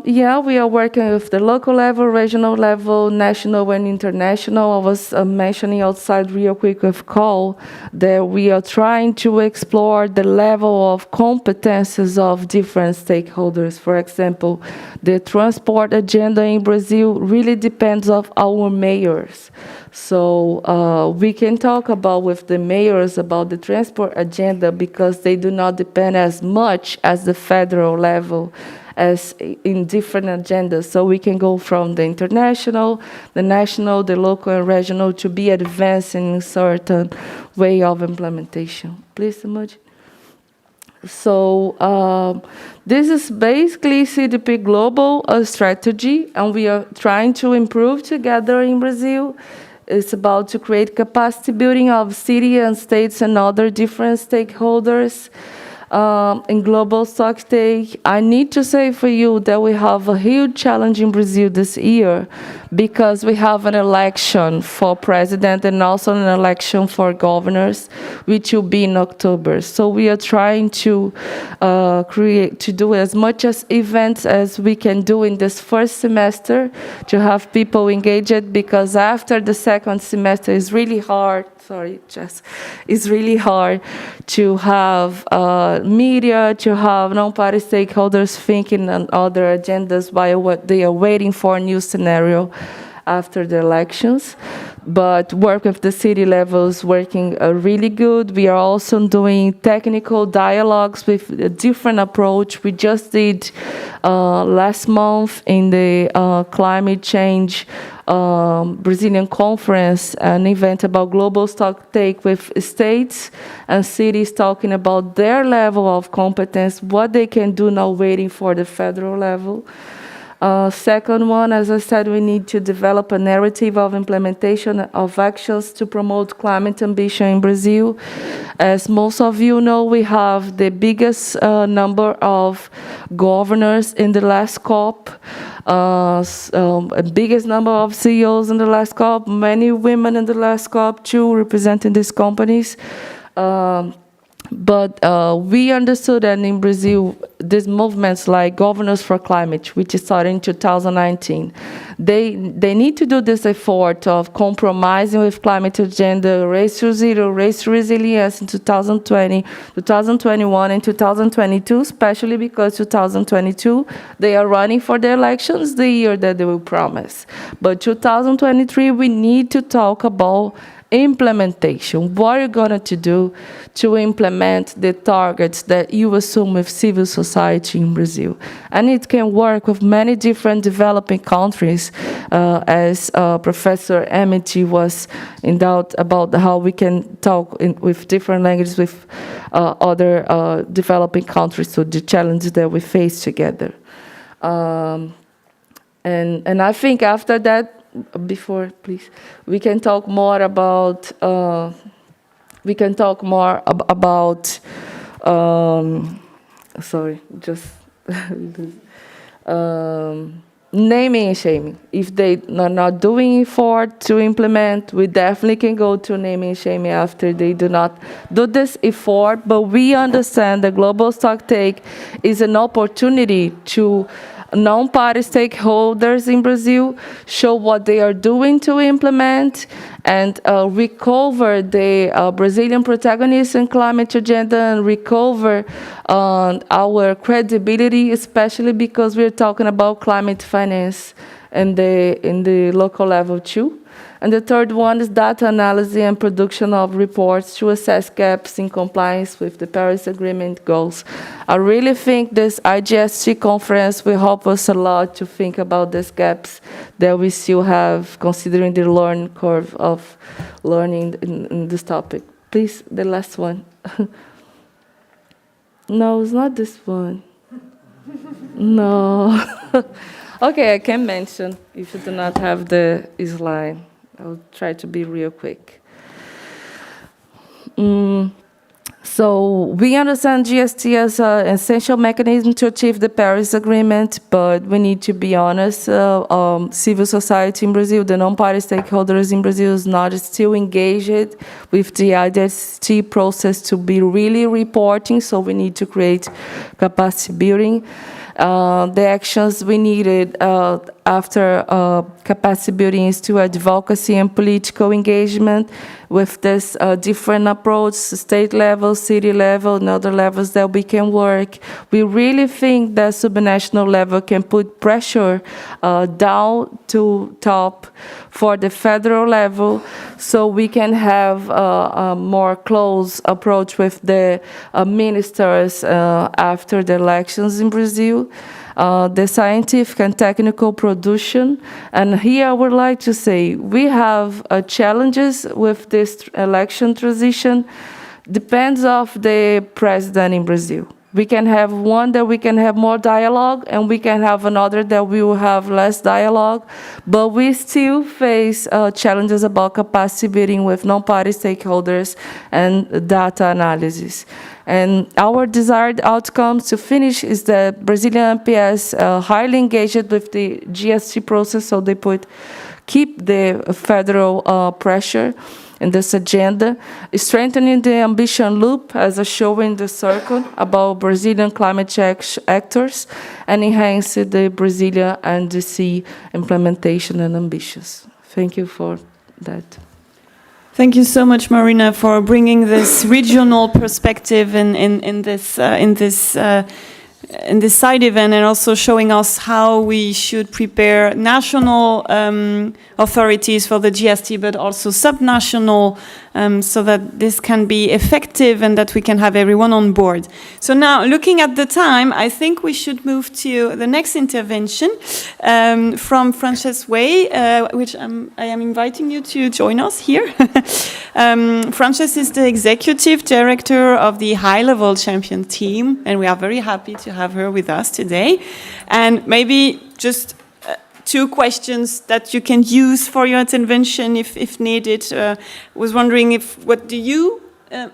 yeah, we are working with the local level, regional level, national and international. I was mentioning outside real quick with Karl that we are trying to explore the level of competences of different stakeholders. For example, the transport agenda in Brazil really depends on our mayors. So we can talk about with the mayors about the transport agenda because they do not depend as much as the federal level as in different agendas. So we can go from the international, the national, the local and regional to be advancing in certain way of implementation. Please, Imogen. So this is basically CDP global strategy, and we are trying to improve together in Brazil. It's about to create capacity building of city and states and other different stakeholders in global stock take. I need to say for you that we have a huge challenge in Brazil this year because we have an election for president and also an election for governors, which will be in October. So we are trying to do as much as events as we can do in this first semester to have people engaged, because after the second semester is really hard. Sorry, Jess. It's really hard to have media, to have non-party stakeholders thinking on other agendas while what they are waiting for a new scenario after the elections. But work with the city levels working really good. We are also doing technical dialogues with a different approach. We just did last month in the climate change Brazilian conference, an event about global stock take with states and cities talking about their level of competence, what they can do now waiting for the federal level. Second one, as I said, we need to develop a narrative of implementation of actions to promote climate ambition in Brazil. As most of you know, we have the biggest number of governors in the last COP, biggest number of CEOs in the last COP, many women in the last COP too, representing these companies. But we understood that in Brazil, these movements like Governors for Climate, which started in 2019, they need to do this effort of compromising with climate agenda, race to zero, race to resilience in 2020, 2021, and 2022, especially because 2022, they are running for the elections the year that they will promise. But 2023, we need to talk about implementation. What are you going to do to implement the targets that you assume with civil society in Brazil? And it can work with many different developing countries, as Professor Amit was in doubt about how we can talk with different languages with other developing countries, so the challenges that we face together. And I think after that, before, please, we can talk more about sorry, just naming and shaming. If they are not doing effort to implement, we definitely can go to naming and shaming after they do not do this effort. But we understand that global stock take is an opportunity to non-party stakeholders in Brazil show what they are doing to implement and recover the Brazilian protagonists in climate agenda and recover our credibility, especially because we're talking about climate finance in the local level too. And the third one is data analysis and production of reports to assess gaps in compliance with the Paris Agreement goals. I really think this IGST conference will help us a lot to think about these gaps that we still have, considering the learning curve of learning in this topic. Please, the last one. No, it's not this one. No. Okay, I can mention if you do not have the slide. I'll try to be real quick. So we understand GST as an essential mechanism to achieve the Paris Agreement, but we need to be honest, civil society in Brazil, the non-party stakeholders in Brazil is not still engaged with the IDDRI process to be really reporting, so we need to create capacity building. The actions we needed after capacity building is to advocacy and political engagement with this different approach, state level, city level, and other levels that we can work. We really think that subnational level can put pressure down to top for the federal level, so we can have a more close approach with the ministers after the elections in Brazil. The scientific and technical production. And here I would like to say we have challenges with this election transition. Depends of the president in Brazil. We can have one that we can have more dialogue, and we can have another that we will have less dialogue. But we still face challenges about capacity building with non-party stakeholders and data analysis. And our desired outcome to finish is that Brazilian MPS highly engaged with the GST process, so they keep the federal pressure in this agenda, strengthening the ambition loop, as I show in the circle, about Brazilian climate change actors, and enhance the Brazilian NDC implementation and ambitions. Thank you for that. Thank you so much, Marina, for bringing this regional perspective in this side event, and also showing us how we should prepare national authorities for the GST, but also subnational, so that this can be effective and that we can have everyone on board. So now, looking at the time, I think we should move to the next intervention from Frances Way, which I am inviting you to join us here. Frances is the Executive Director of the High-Level Champion Team, and we are very happy to have her with us today. And maybe just 2 questions that you can use for your intervention if needed. Was wondering what do you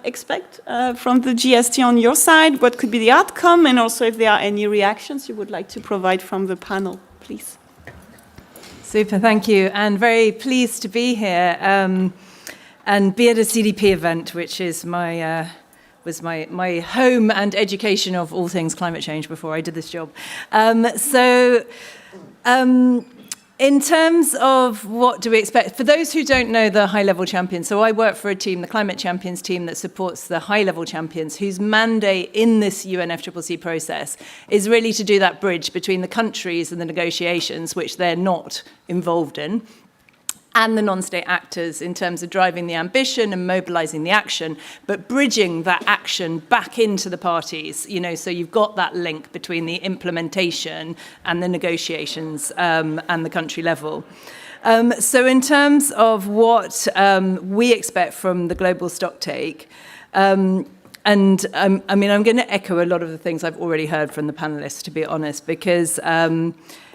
expect from the GST on your side? What could be the outcome? And also if there are any reactions you would like to provide from the panel, please. Super, thank you. And very pleased to be here and be at a CDP event, which is was my home and education of all things climate change before I did this job. In terms of what do we expect, for those who don't know the high-level champions, so I work for a team, the Climate Champions team, that supports the high-level champions, whose mandate in this UNFCCC process is really to do that bridge between the countries and the negotiations, which they're not involved in, and the non-state actors in terms of driving the ambition and mobilizing the action, but bridging that action back into the parties, so you've got that link between the implementation and the negotiations and the country level. So in terms of what we expect from the global stocktake, I'm going to echo a lot of the things I've already heard from the panelists, to be honest, because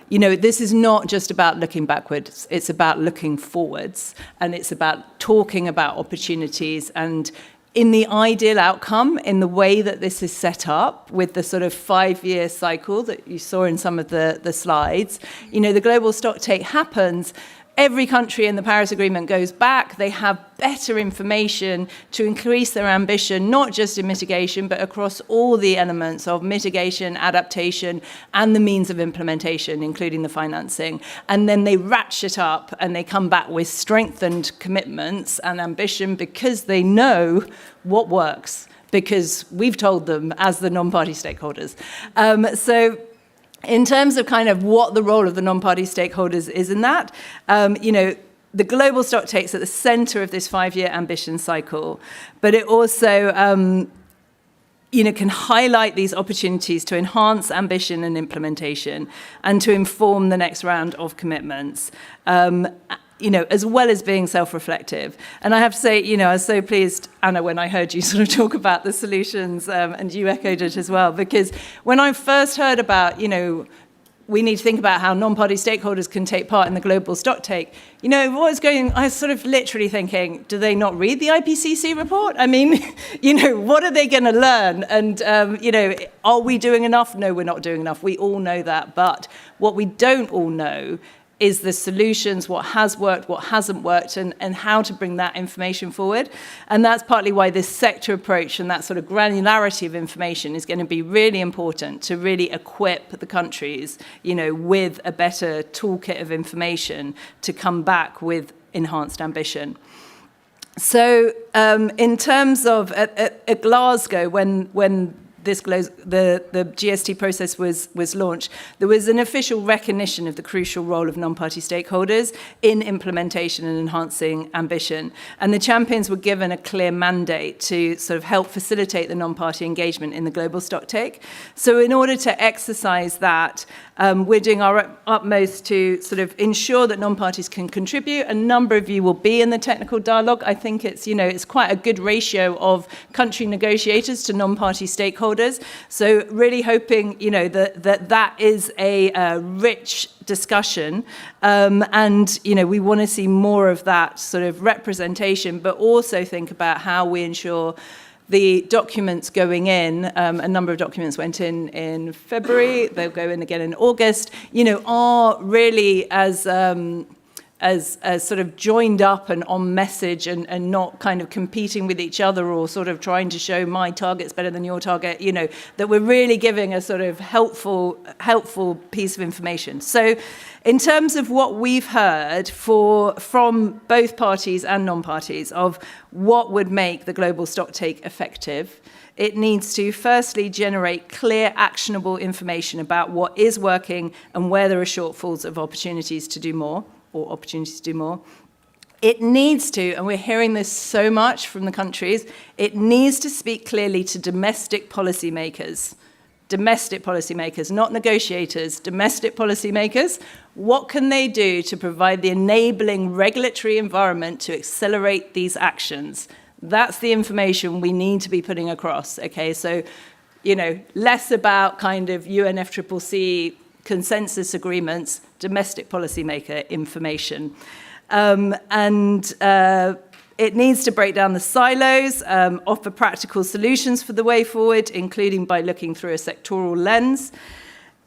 this is not just about looking backwards, it's about looking forwards, and it's about talking about opportunities. And in the ideal outcome, in the way that this is set up, with the sort of 5-year cycle that you saw in some of the slides, the global stocktake happens. Every country in the Paris Agreement goes back. They have better information to increase their ambition, not just in mitigation, but across all the elements of mitigation, adaptation, and the means of implementation, including the financing. And then they ratchet up and they come back with strengthened commitments and ambition because they know what works, because we've told them as the non-party stakeholders. In terms of kind of what the role of the non-party stakeholders is in that, the global stocktake's at the center of this 5-year ambition cycle, but it also, can highlight these opportunities to enhance ambition and implementation and to inform the next round of commitments. As well as being self-reflective. And I have to say, I was so pleased, Anna, when I heard you sort of talk about the solutions, and you echoed it as well, because when I first heard about, we need to think about how non-party stakeholders can take part in the global stocktake, I was sort of literally thinking, do they not read the IPCC report? I mean, what are they going to learn? And, are we doing enough? No, we're not doing enough. We all know that. But what we don't all know is the solutions, what has worked, what hasn't worked, and how to bring that information forward. And that's partly why this sector approach and that sort of granularity of information is going to be really important to really equip the countries, with a better toolkit of information to come back with enhanced ambition. So in terms of at Glasgow, when the GST process was launched, there was an official recognition of the crucial role of non-party stakeholders in implementation and enhancing ambition. And the champions were given a clear mandate to sort of help facilitate the non-party engagement in the global stocktake. So in order to exercise that, we're doing our utmost to sort of ensure that non-parties can contribute. A number of you will be in the technical dialogue. I think it's, it's quite a good ratio of country negotiators to non-party stakeholders. stakeholders. So really hoping, that is a rich discussion. And, we want to see more of that sort of representation, but also think about how we ensure the documents going in, a number of documents went in February, they'll go in again in August, are really as sort of joined up and on message and not kind of competing with each other or sort of trying to show my target's better than your target, that we're really giving a sort of helpful piece of information. So in terms of what we've heard from both parties and non-parties of what would make the global stocktake effective, it needs to firstly generate clear, actionable information about what is working and where there are shortfalls of opportunities to do more. It needs to, and we're hearing this so much from the countries, it needs to speak clearly to domestic policymakers, not negotiators, domestic policymakers. What can they do to provide the enabling regulatory environment to accelerate these actions? That's the information we need to be putting across, okay? So, less about kind of UNFCCC consensus agreements, domestic policymaker information. It needs to break down the silos, offer practical solutions for the way forward, including by looking through a sectoral lens.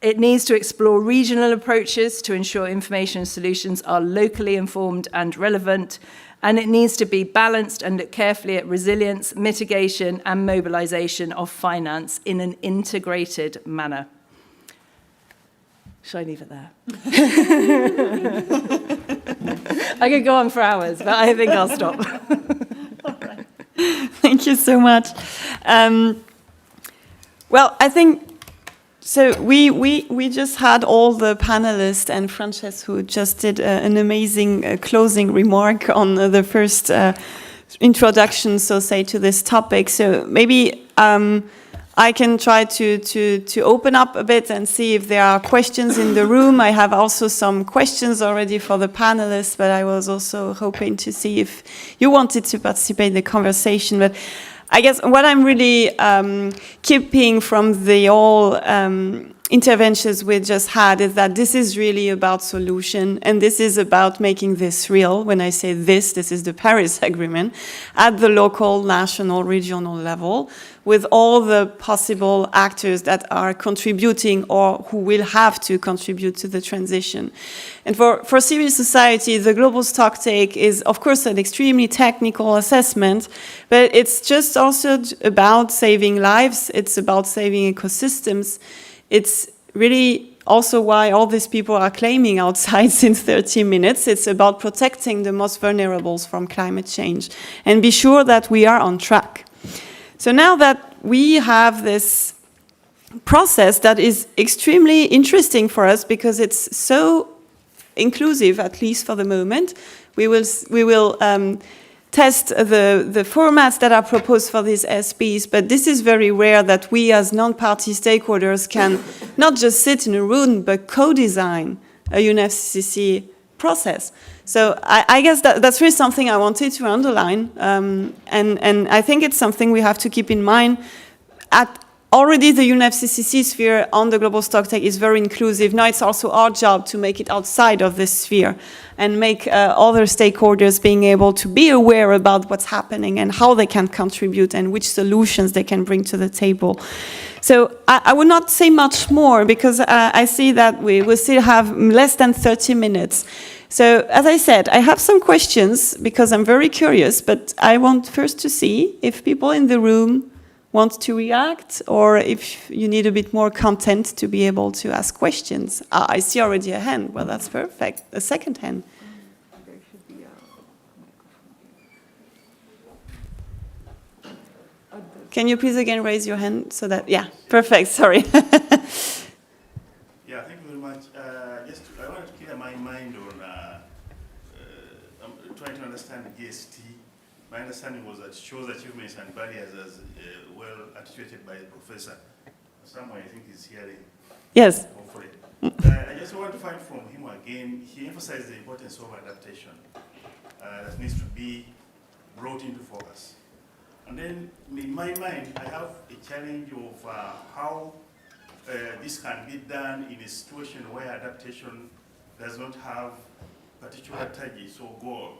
It needs to explore regional approaches to ensure information solutions are locally informed and relevant. And it needs to be balanced and look carefully at resilience, mitigation, and mobilization of finance in an integrated manner. Should I leave it there? I could go on for hours, but I think I'll stop. All right. Thank you so much. Well, I think, so we just had all the panelists and Frances who just did an amazing closing remark on the first introduction, so say, to this topic. So maybe I can try to open up a bit and see if there are questions in the room. I have also some questions already for the panelists, but I was also hoping to see if you wanted to participate in the conversation. But I guess what I'm really keeping from the all interventions we just had is that this is really about solution, and this is about making this real. When I say this is the Paris Agreement at the local, national, regional level, with all the possible actors that are contributing or who will have to contribute to the transition. And for civil society, the global stocktake is, of course, an extremely technical assessment, but it's just also about saving lives. It's about saving ecosystems. It's really also why all these people are claiming outside since 30 minutes. It's about protecting the most vulnerables from climate change and be sure that we are on track. So now that we have this process that is extremely interesting for us because it's so inclusive, at least for the moment, we will test the formats that are proposed for these SPs, but this is very rare that we as non-party stakeholders can not just sit in a room, but co-design a UNFCCC process. So I guess that's really something I wanted to underline, and I think it's something we have to keep in mind. Already the UNFCCC sphere on the global stocktake is very inclusive. Now it's also our job to make it outside of this sphere and make other stakeholders being able to be aware about what's happening and how they can contribute and which solutions they can bring to the table. So I would not say much more because I see that we will still have less than 30 minutes. So as I said, I have some questions because I'm very curious, but I want first to see if people in the room want to react, or if you need a bit more content to be able to ask questions. I see already a hand. Well, that's perfect. A second hand. Can you please again raise your hand so that, yeah, perfect, sorry. Yeah, thank you very much. Just I wanted to clear my mind on I'm trying to understand GST. My understanding was that it shows achievements and barriers as well articulated by the professor. Somewhere I think he's hearing. Yes. Hopefully. I just want to find from him again, he emphasized the importance of adaptation that needs to be brought into focus. And then in my mind, I have a challenge of how this can be done in a situation where adaptation does not have particular targets or goal.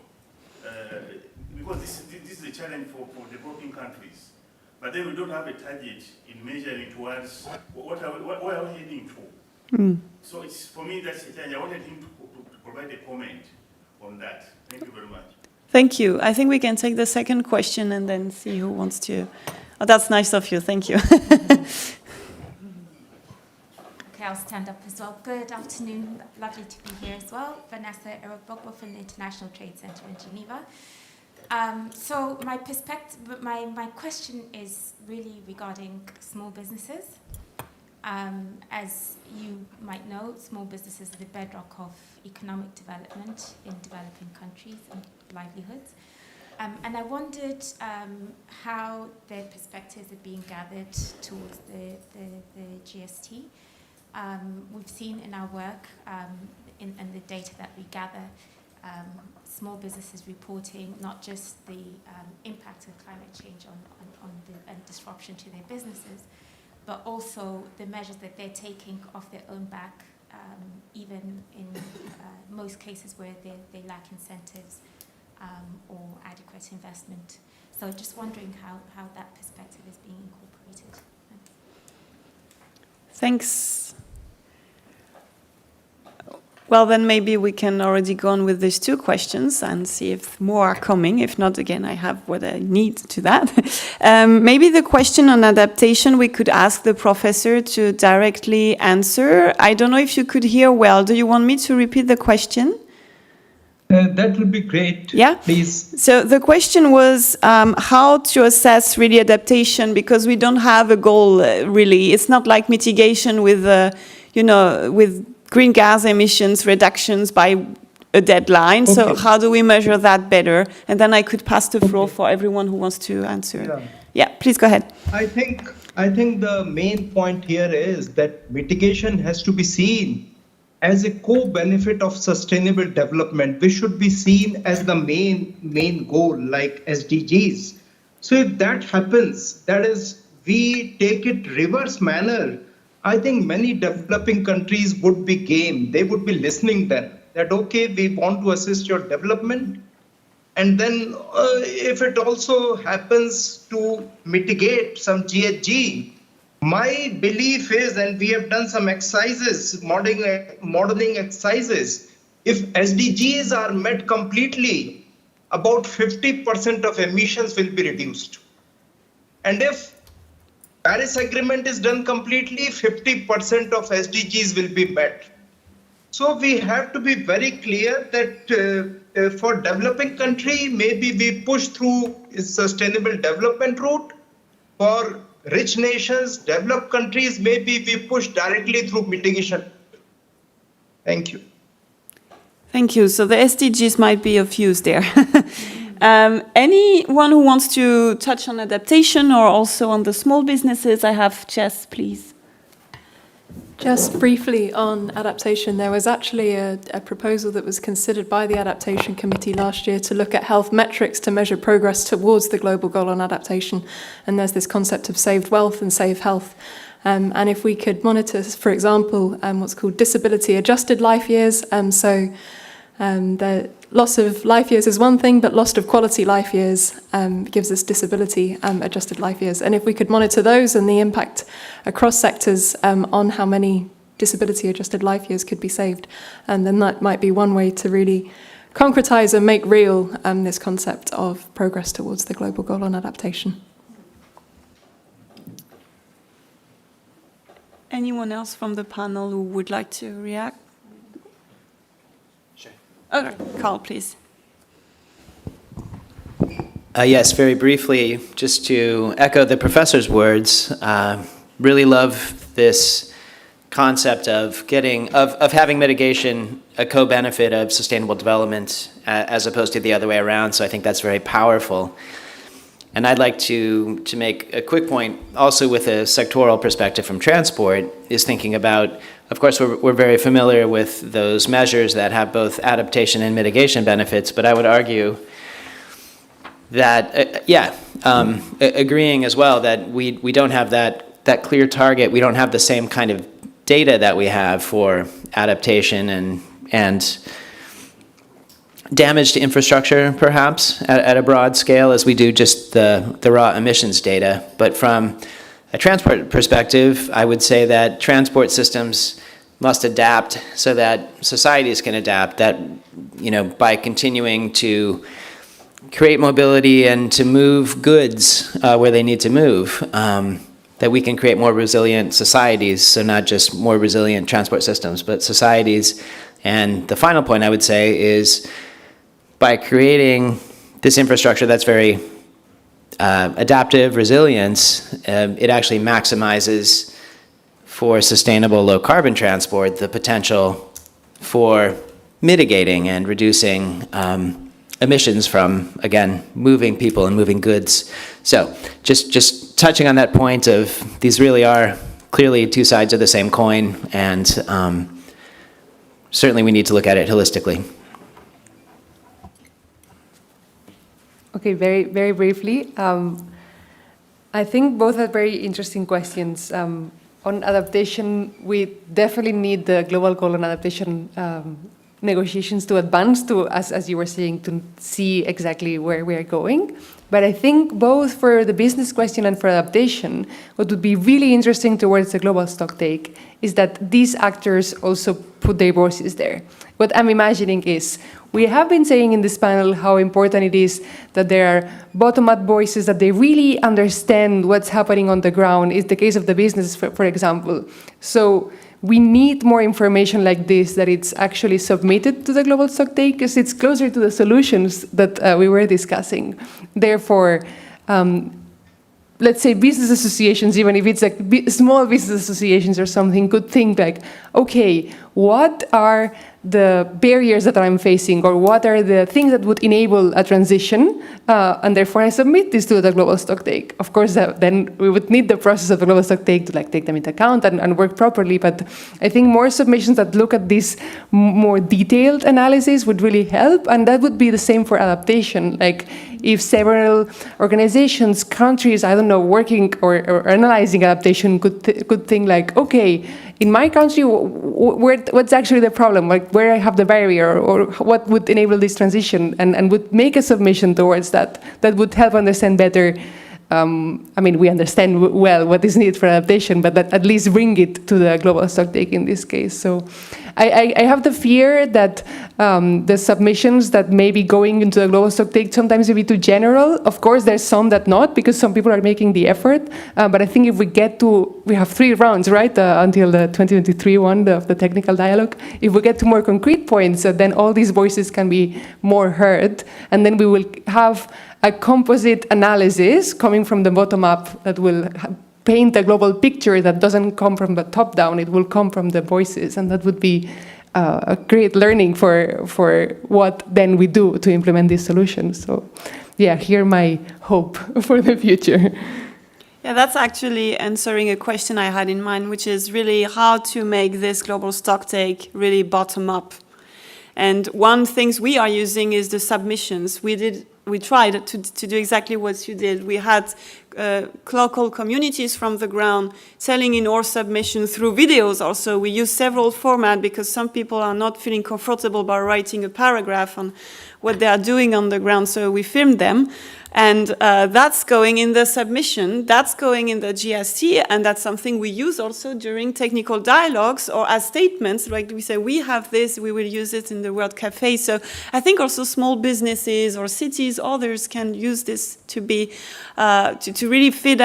Because this is a challenge for developing countries. But then we don't have a target in measuring towards where are we heading to. So it's, for me, that's a challenge. I wanted him to provide a comment on that. Thank you very much. Thank you. I think we can take the second question and then see who wants to. Oh, that's nice of you. Thank you. Okay, I'll stand up as well. Good afternoon. Lovely to be here as well. Vanessa Erobogbo from the International Trade Center in Geneva. So my perspective, my question is really regarding small businesses. As you might know, small businesses are the bedrock of economic development in developing countries and livelihoods. And I wondered how their perspectives are being gathered towards the GST. We've seen in our work in the data that we gather, small businesses reporting not just the impact of climate change on the disruption to their businesses, but also the measures that they're taking off their own back, even in most cases where they lack incentives or adequate investment. So just wondering how that perspective is being incorporated. Thanks. Well, then maybe we can already go on with these two questions and see if more are coming. If not, again, I have what I need to that. Maybe the question on adaptation, we could ask the professor to directly answer. I don't know if you could hear well. Do you want me to repeat the question? That would be great. Yeah, please. So the question was how to assess really adaptation, because we don't have a goal really. It's not like mitigation with, with green gas emissions reductions by a deadline. Okay. So how do we measure that better? And then I could pass the floor for everyone who wants to answer. Yeah, please go ahead. I think the main point here is that mitigation has to be seen as a co-benefit of sustainable development. We should be seen as the main goal, like SDGs. So if that happens, that is, we take it reverse manner, I think many developing countries would be game. They would be listening then, that okay, we want to assist your development. And then if it also happens to mitigate some GHG, my belief is, and we have done some exercises, modeling exercises, if SDGs are met completely, about 50% of emissions will be reduced. And if Paris Agreement is done completely, 50% of SDGs will be met. So we have to be very clear that for developing country, maybe we push through a sustainable development route. For rich nations, developed countries, maybe we push directly through mitigation. Thank you. Thank you. So the SDGs might be of use there. Anyone who wants to touch on adaptation or also on the small businesses? I have Jess, please. Just briefly on adaptation, there was actually a proposal that was considered by the Adaptation Committee last year to look at health metrics to measure progress towards the global goal on adaptation. And there's this concept of saved wealth and saved health. And if we could monitor, for example, what's called disability adjusted life years, the loss of life years is one thing, but loss of quality life years gives us disability adjusted life years. And if we could monitor those and the impact across sectors on how many disability adjusted life years could be saved, and then that might be one way to really concretize and make real this concept of progress towards the global goal on adaptation. Anyone else from the panel who would like to react? Okay, Karl, please. Yes, very briefly, just to echo the professor's words, really love this concept of having mitigation a co-benefit of sustainable development as opposed to the other way around. So I think that's very powerful. And I'd like to make a quick point also with a sectoral perspective from transport, is thinking about, of course, we're very familiar with those measures that have both adaptation and mitigation benefits, but I would argue that, agreeing as well that we don't have that clear target. We don't have the same kind of data that we have for adaptation and damage to infrastructure, perhaps, at a broad scale as we do just the raw emissions data. But from a transport perspective, I would say that transport systems must adapt so that societies can adapt, that, by continuing to create mobility and to move goods where they need to move, that we can create more resilient societies, so not just more resilient transport systems, but societies. And the final point I would say is by creating this infrastructure that's very adaptive, resilience, it actually maximizes for sustainable low carbon transport the potential for mitigating and reducing emissions from, again, moving people and moving goods. So just touching on that point of these really are clearly two sides of the same coin, and certainly we need to look at it holistically. Okay, very, very briefly. I think both are very interesting questions. On adaptation, we definitely need the global goal on adaptation negotiations to advance to, as you were saying, to see exactly where we are going. But I think both for the business question and for adaptation, what would be really interesting towards the global stocktake is that these actors also put their voices there. What I'm imagining is, we have been saying in this panel how important it is that there are bottom-up voices, that they really understand what's happening on the ground. It's the case of the business, for example. So we need more information like this, that it's actually submitted to the global stocktake, because it's closer to the solutions that we were discussing. Therefore, let's say business associations, even if it's like small business associations or something, could think like, okay, what are the barriers that I'm facing, or what are the things that would enable a transition, and therefore I submit this to the global stocktake. Of course, then we would need the process of the global stocktake to take them into account and work properly, but I think more submissions that look at this more detailed analysis would really help, and that would be the same for adaptation. Like, if several organizations, countries, I don't know, working or analyzing adaptation could think like, okay, in my country, what's actually the problem? Like, where I have the barrier, or what would enable this transition, and would make a submission towards that. That would help understand better. I mean, we understand well what is needed for adaptation, but that at least bring it to the global stocktake in this case. So I have the fear that the submissions that may be going into the global stocktake sometimes will be too general. Of course, there's some that not, because some people are making the effort. But I think if we have 3 rounds, right, until the 2023 one of the technical dialogue. If we get to more concrete points, then all these voices can be more heard, and then we will have a composite analysis coming from the bottom up that will paint a global picture that doesn't come from the top down. It will come from the voices, and that would be a great learning for what then we do to implement these solutions. So yeah, here my hope for the future. Yeah, that's actually answering a question I had in mind, which is really how to make this global stocktake really bottom up. And one thing we are using is the submissions. We tried to do exactly what you did. We had local communities from the ground telling in our submission through videos also. We use several formats because some people are not feeling comfortable by writing a paragraph on what they are doing on the ground, so we filmed them. And that's going in the submission, that's going in the GST, and that's something we use also during technical dialogues or as statements, like we say, we have this, we will use it in the World Cafe. So I think also small businesses or cities, others can use this to be, to really fit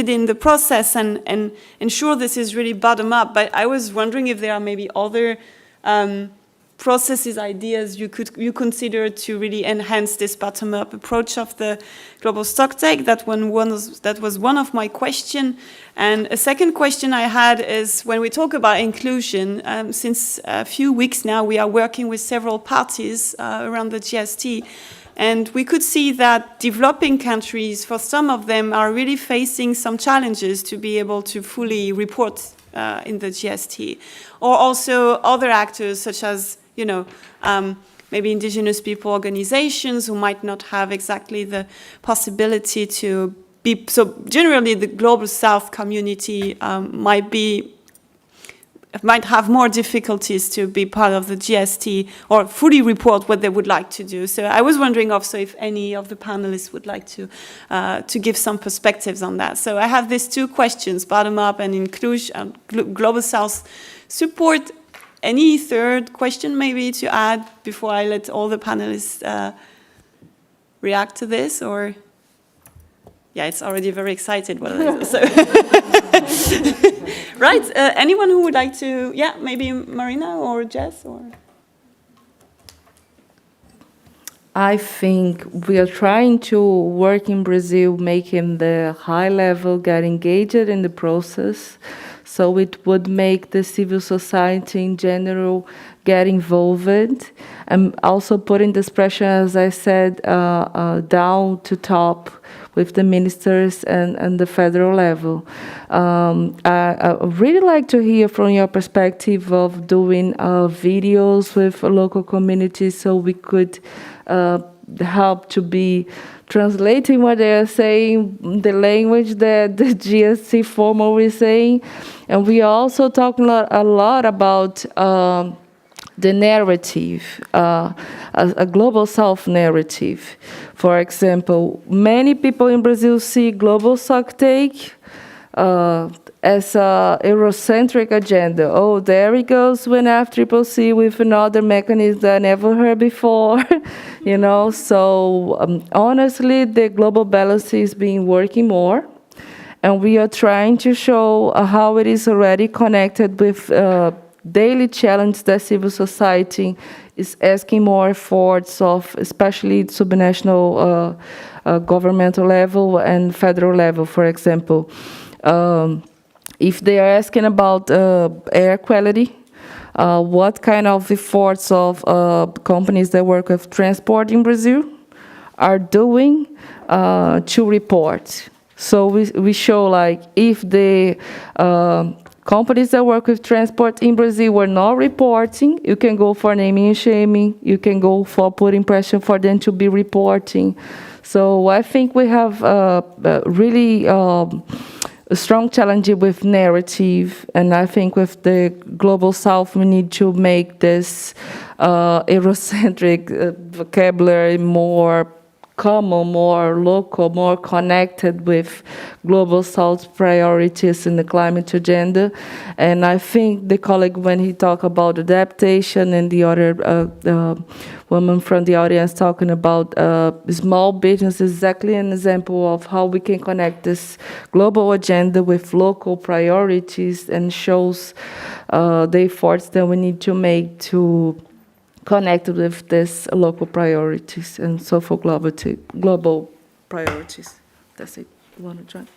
in the process and ensure this is really bottom up. But I was wondering if there are maybe other processes, ideas you consider to really enhance this bottom-up approach of the global stocktake. That was one of my questions. And a second question I had is, when we talk about inclusion, since a few weeks now we are working with several parties around the GST, and we could see that developing countries, for some of them, are really facing some challenges to be able to fully report in the GST, or also other actors such as maybe indigenous people organizations who might not have exactly the possibility to be, so generally the Global South community might have more difficulties to be part of the GST or fully report what they would like to do. So I was wondering also if any of the panelists would like to give some perspectives on that. So I have these two questions, bottom up and inclusion, Global South support. Any third question maybe to add before I let all the panelists react to this? Or yeah, it's already very excited. So. Right, anyone who would like to, yeah, maybe Marina or Jess? Or I think we are trying to work in Brazil, making the high level get engaged in the process. So it would make the civil society in general get involved, and also putting this pressure, as I said, down to top with the ministers and the federal level. I really like to hear from your perspective of doing videos with local communities, so we could help to be translating what they are saying, the language that the GST formal is saying. And we are also talking a lot about the narrative, a global South narrative. For example, many people in Brazil see global South take as a Eurocentric agenda. Oh, there he goes with FCCC with another mechanism that I never heard before, you know. So honestly, the global balance is being working more, and we are trying to show how it is already connected with daily challenge that civil society is asking more efforts of, especially subnational governmental level and federal level, for example. If they are asking about air quality, what kind of efforts of companies that work with transport in Brazil are doing to report. So we show, like, if the companies that work with transport in Brazil were not reporting, you can go for naming and shaming, you can go for putting pressure for them to be reporting. So I think we have really a strong challenge with narrative, and I think with the Global South we need to make this Eurocentric vocabulary more common, more local, more connected with Global South priorities in the climate agenda. And I think the colleague, when he talked about adaptation, and the other woman from the audience talking about small business, is exactly an example of how we can connect this global agenda with local priorities, and shows the efforts that we need to make to connect with these local priorities and so for global priorities. That's it. You want to join?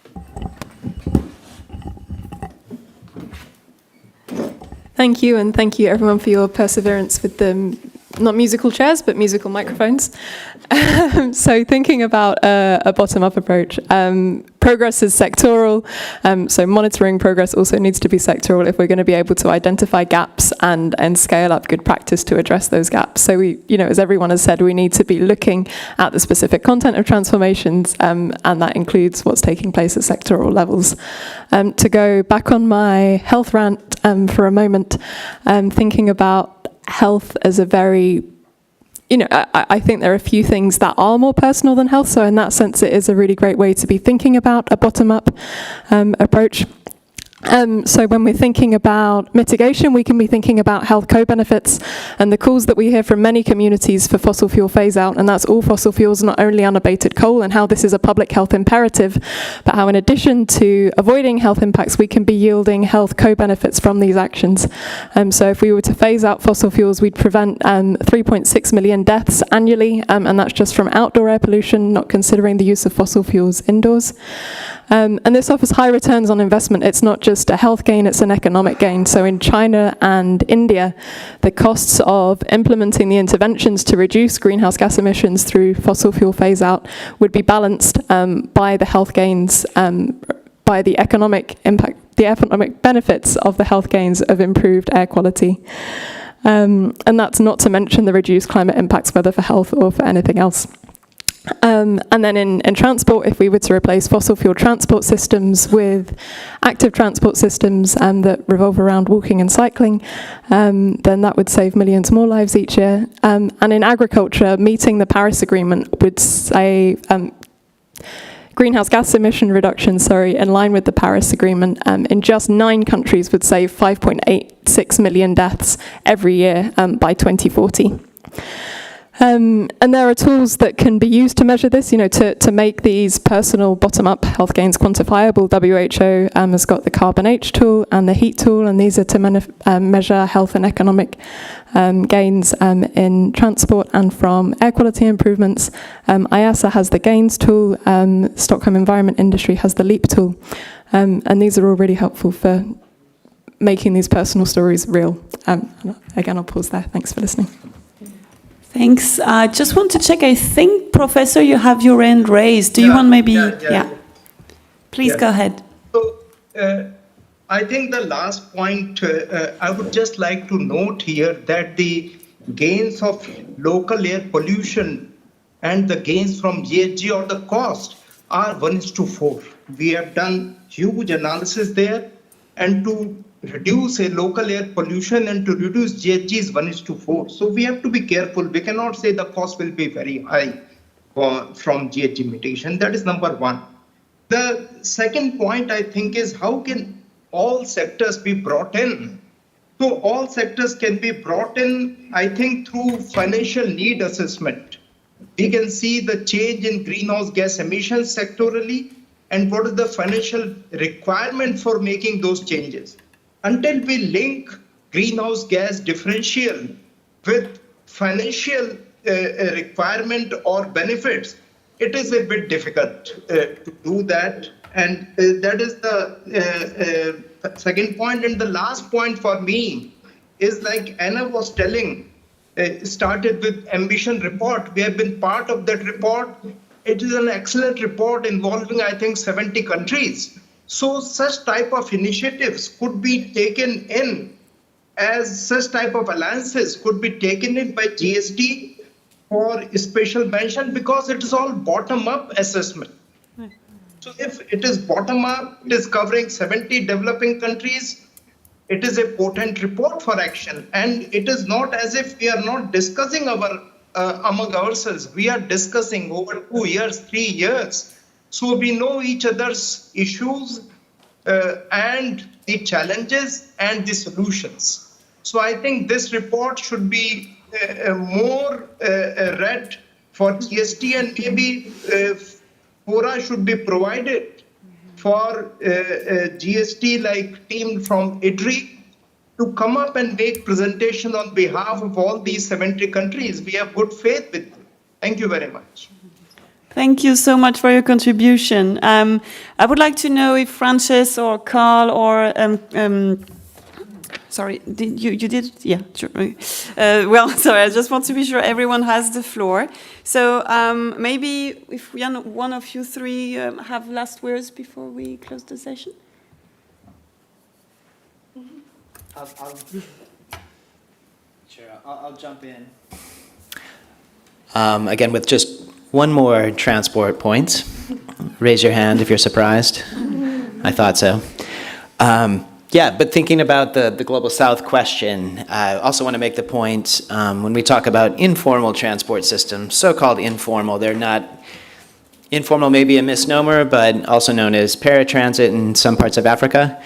Thank you, and thank you everyone for your perseverance with the not musical chairs, but musical microphones. So thinking about a bottom-up approach, progress is sectoral, so monitoring progress also needs to be sectoral if we're going to be able to identify gaps and scale up good practice to address those gaps. So we, as everyone has said, we need to be looking at the specific content of transformations, and that includes what's taking place at sectoral levels. To go back on my health rant for a moment, thinking about health as a very, I think there are a few things that are more personal than health, so in that sense it is a really great way to be thinking about a bottom-up approach. So when we're thinking about mitigation, we can be thinking about health co-benefits and the calls that we hear from many communities for fossil fuel phase-out, and that's all fossil fuels, not only unabated coal, and how this is a public health imperative, but how in addition to avoiding health impacts, we can be yielding health co-benefits from these actions. So if we were to phase out fossil fuels, we'd prevent 3.6 million deaths annually, and that's just from outdoor air pollution, not considering the use of fossil fuels indoors. And this offers high returns on investment. It's not just a health gain, it's an economic gain. So in China and India, the costs of implementing the interventions to reduce greenhouse gas emissions through fossil fuel phase out would be balanced by the health gains, by the economic impact, the economic benefits of the health gains of improved air quality. And that's not to mention the reduced climate impacts, whether for health or for anything else. And then in transport, if we were to replace fossil fuel transport systems with active transport systems that revolve around walking and cycling, then that would save millions more lives each year. And in agriculture, meeting the Paris Agreement would say greenhouse gas emission reductions, in line with the Paris Agreement, in just 9 countries would save 5.86 million deaths every year by 2040. And there are tools that can be used to measure this, to make these personal bottom-up health gains quantifiable. WHO has got the Carbon H tool and the heat tool, and these are to measure health and economic gains in transport and from air quality improvements. IASA has the gains tool, Stockholm Environment Industry has the LEAP tool, and these are all really helpful for making these personal stories real. Again, I'll pause there. Thanks for listening. Thanks. I just want to check. I think, Professor, you have your hand raised. Do you want maybe? Yeah. Please go ahead. So, I think the last point, I would just like to note here that the gains of local air pollution and the gains from GHG or the cost are 1:4. We have done huge analysis there, and to reduce a local air pollution and to reduce GHG is 1:4. So we have to be careful. We cannot say the cost will be very high from GHG mitigation. That is number one. The second point, I think, is how can all sectors be brought in? So all sectors can be brought in, I think, through financial need assessment. We can see the change in greenhouse gas emissions sectorally and what is the financial requirement for making those changes. Until we link greenhouse gas differential with financial requirement or benefits, it is a bit difficult to do that. And that is the second point. And the last point for me is, like Anna was telling, started with ambition report. We have been part of that report. It is an excellent report involving, I think, 70 countries. So such type of initiatives could be taken in, as such type of alliances could be taken in by GST for special mention, because it is all bottom-up assessment. So if it is bottom-up, it is covering 70 developing countries, it is a potent report for action. And it is not as if we are not discussing among ourselves. We are discussing over 2 years, 3 years. So we know each other's issues and the challenges and the solutions. So I think this report should be more read for GST, and maybe fora should be provided for GST, like team from IDDRI, to come up and make presentation on behalf of all these 70 countries. We have good faith with them. Thank you very much. Thank you so much for your contribution. I would like to know if Frances or Karl or sorry, you did? Yeah, sure. Well, sorry, I just want to be sure everyone has the floor. So maybe if one of you three have last words before we close the session. I'll jump in. Again, with just one more transport point. Raise your hand if you're surprised. I thought so. Yeah, but thinking about the Global South question, I also want to make the point, when we talk about informal transport systems, so-called informal, they're not, informal may be a misnomer, but also known as paratransit in some parts of Africa.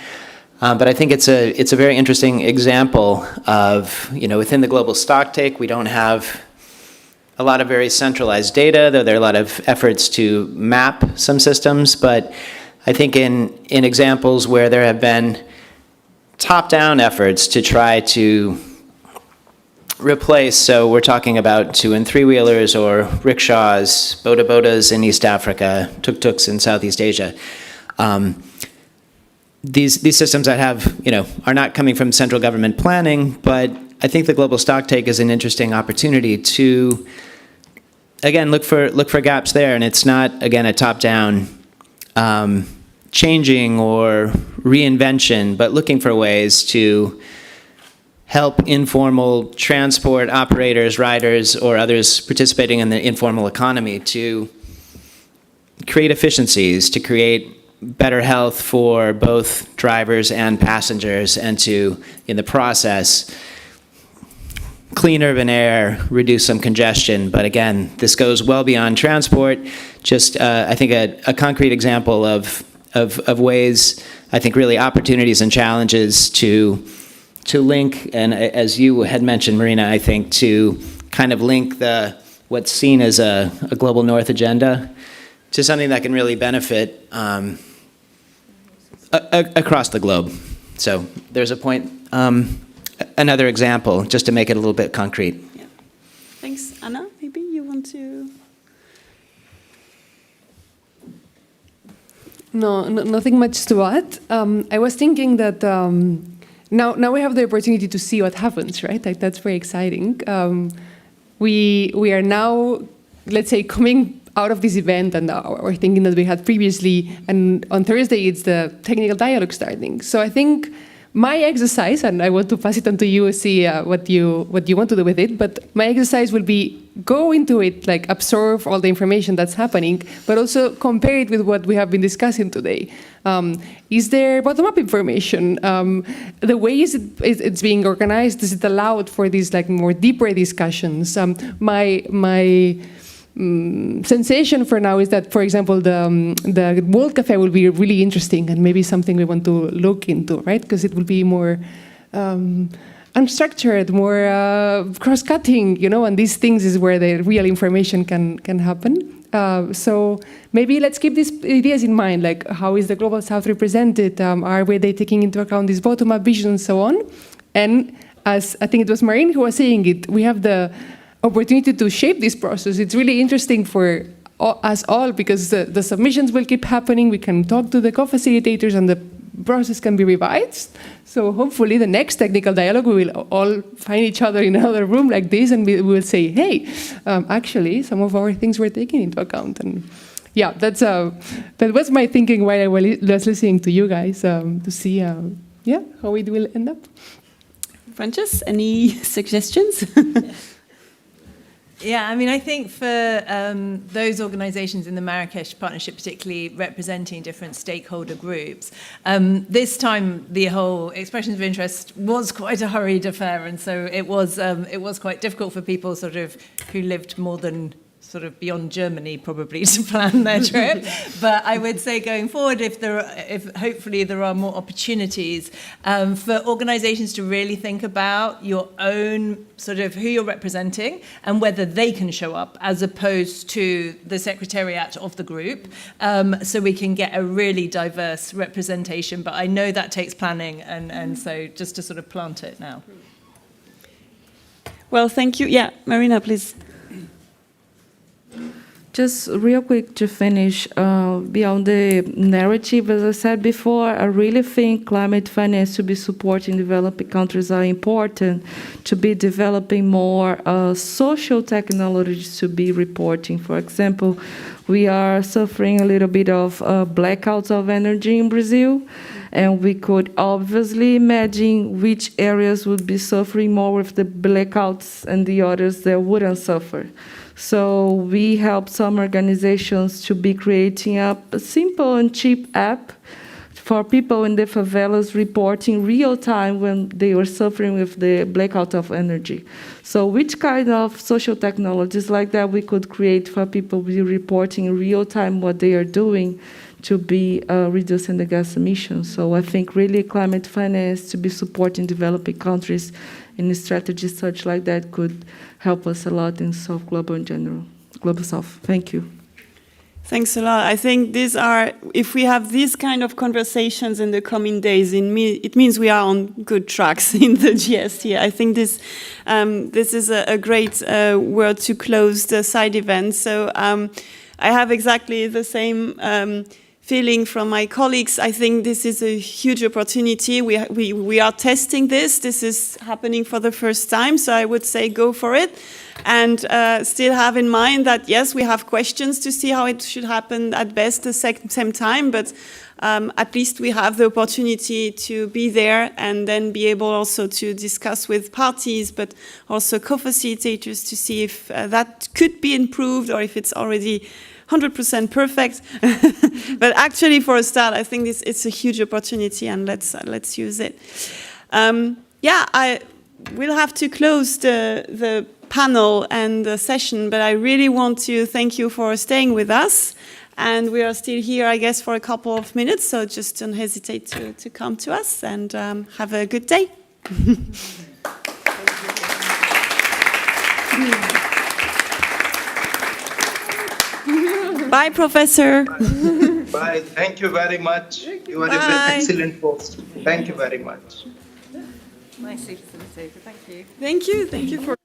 But I think it's a very interesting example of, within the global stocktake, we don't have a lot of very centralized data, though there are a lot of efforts to map some systems. But I think in examples where there have been top-down efforts to try to replace, so we're talking about 2- and 3-wheelers or rickshaws, boda-bodas in East Africa, tuk-tuks in Southeast Asia. These systems that have, are not coming from central government planning, but I think the global stocktake is an interesting opportunity to, again, look for gaps there. And it's not, again, a top-down changing or reinvention, but looking for ways to help informal transport operators, riders, or others participating in the informal economy to create efficiencies, to create better health for both drivers and passengers, and to, in the process, clean urban air, reduce some congestion. But again, this goes well beyond transport. Just, I think, a concrete example of ways, I think, really opportunities and challenges to link, and as you had mentioned, Marina, I think, to kind of link what's seen as a global north agenda to something that can really benefit across the globe. So there's a point, another example, just to make it a little bit concrete. Yeah. Thanks. Anna, maybe you want to? No, nothing much to add. I was thinking that now we have the opportunity to see what happens, right? Like, that's very exciting. We are now, let's say, coming out of this event, and we're thinking that we had previously, and on Thursday it's the technical dialogue starting. So I think my exercise, and I want to pass it on to you, see what you want to do with it, but my exercise will be go into it, like absorb all the information that's happening, but also compare it with what we have been discussing today. Is there bottom-up information? The way it's being organized, is it allowed for these like more deeper discussions? My sensation for now is that, for example, the World Cafe will be really interesting and maybe something we want to look into, right? Because it will be more unstructured, more cross-cutting, you know, and these things is where the real information can happen. So maybe let's keep these ideas in mind, like how is the Global South represented? Are they taking into account this bottom-up vision and so on? And as I think it was Marina who was saying it, we have the opportunity to shape this process. It's really interesting for us all because the submissions will keep happening. We can talk to the co-facilitators and the process can be revised. So hopefully the next technical dialogue, we will all find each other in another room like this and we will say, hey, actually, some of our things were taken into account. And yeah, that was my thinking while I was listening to you guys to see how it will end up. Frances, any suggestions? Yeah, I mean, I think for those organisations in the Marrakesh Partnership, particularly representing different stakeholder groups, this time the whole expressions of interest was quite a hurried affair, and so it was quite difficult for people sort of who lived more than sort of beyond Germany probably to plan their trip. But I would say going forward, if hopefully there are more opportunities for organisations to really think about your own sort of who you're representing and whether they can show up as opposed to the secretariat of the group, so we can get a really diverse representation. But I know that takes planning, and so just to sort of plant it now. Well, thank you. Yeah, Marina, please. Just real quick to finish, beyond the narrative, as I said before, I really think climate finance to be supporting developing countries are important, to be developing more social technologies to be reporting. For example, we are suffering a little bit of blackouts of energy in Brazil, and we could obviously imagine which areas would be suffering more with the blackouts and the others that wouldn't suffer. So we help some organizations to be creating a simple and cheap app for people in the favelas reporting real time when they were suffering with the blackout of energy. So which kind of social technologies like that we could create for people to be reporting in real time what they are doing to be reducing the gas emissions. So I think really climate finance to be supporting developing countries in strategies such like that could help us a lot in South Global in general, Global South. Thank you. Thanks a lot. I think these are, if we have these kind of conversations in the coming days, it means we are on good tracks in the GST. I think this is a great word to close the side event. So I have exactly the same feeling from my colleagues, I think this is a huge opportunity. We are testing this. This is happening for the first time, so I would say go for it. And still have in mind that, yes, we have questions to see how it should happen at best the same time, but at least we have the opportunity to be there and then be able also to discuss with parties, but also co-facilitators to see if that could be improved or if it's already 100% perfect. But actually, for a start, I think it's a huge opportunity, and let's use it. Yeah, I will have to close the panel and the session, but I really want to thank you for staying with us. And we are still here, I guess, for a couple of minutes, so just don't hesitate to come to us, and have a good day. Bye, Professor. Bye. Thank you very much. You are an excellent host. Thank you very much. Nicely facilitated. Thank you. Thank you. Thank you for...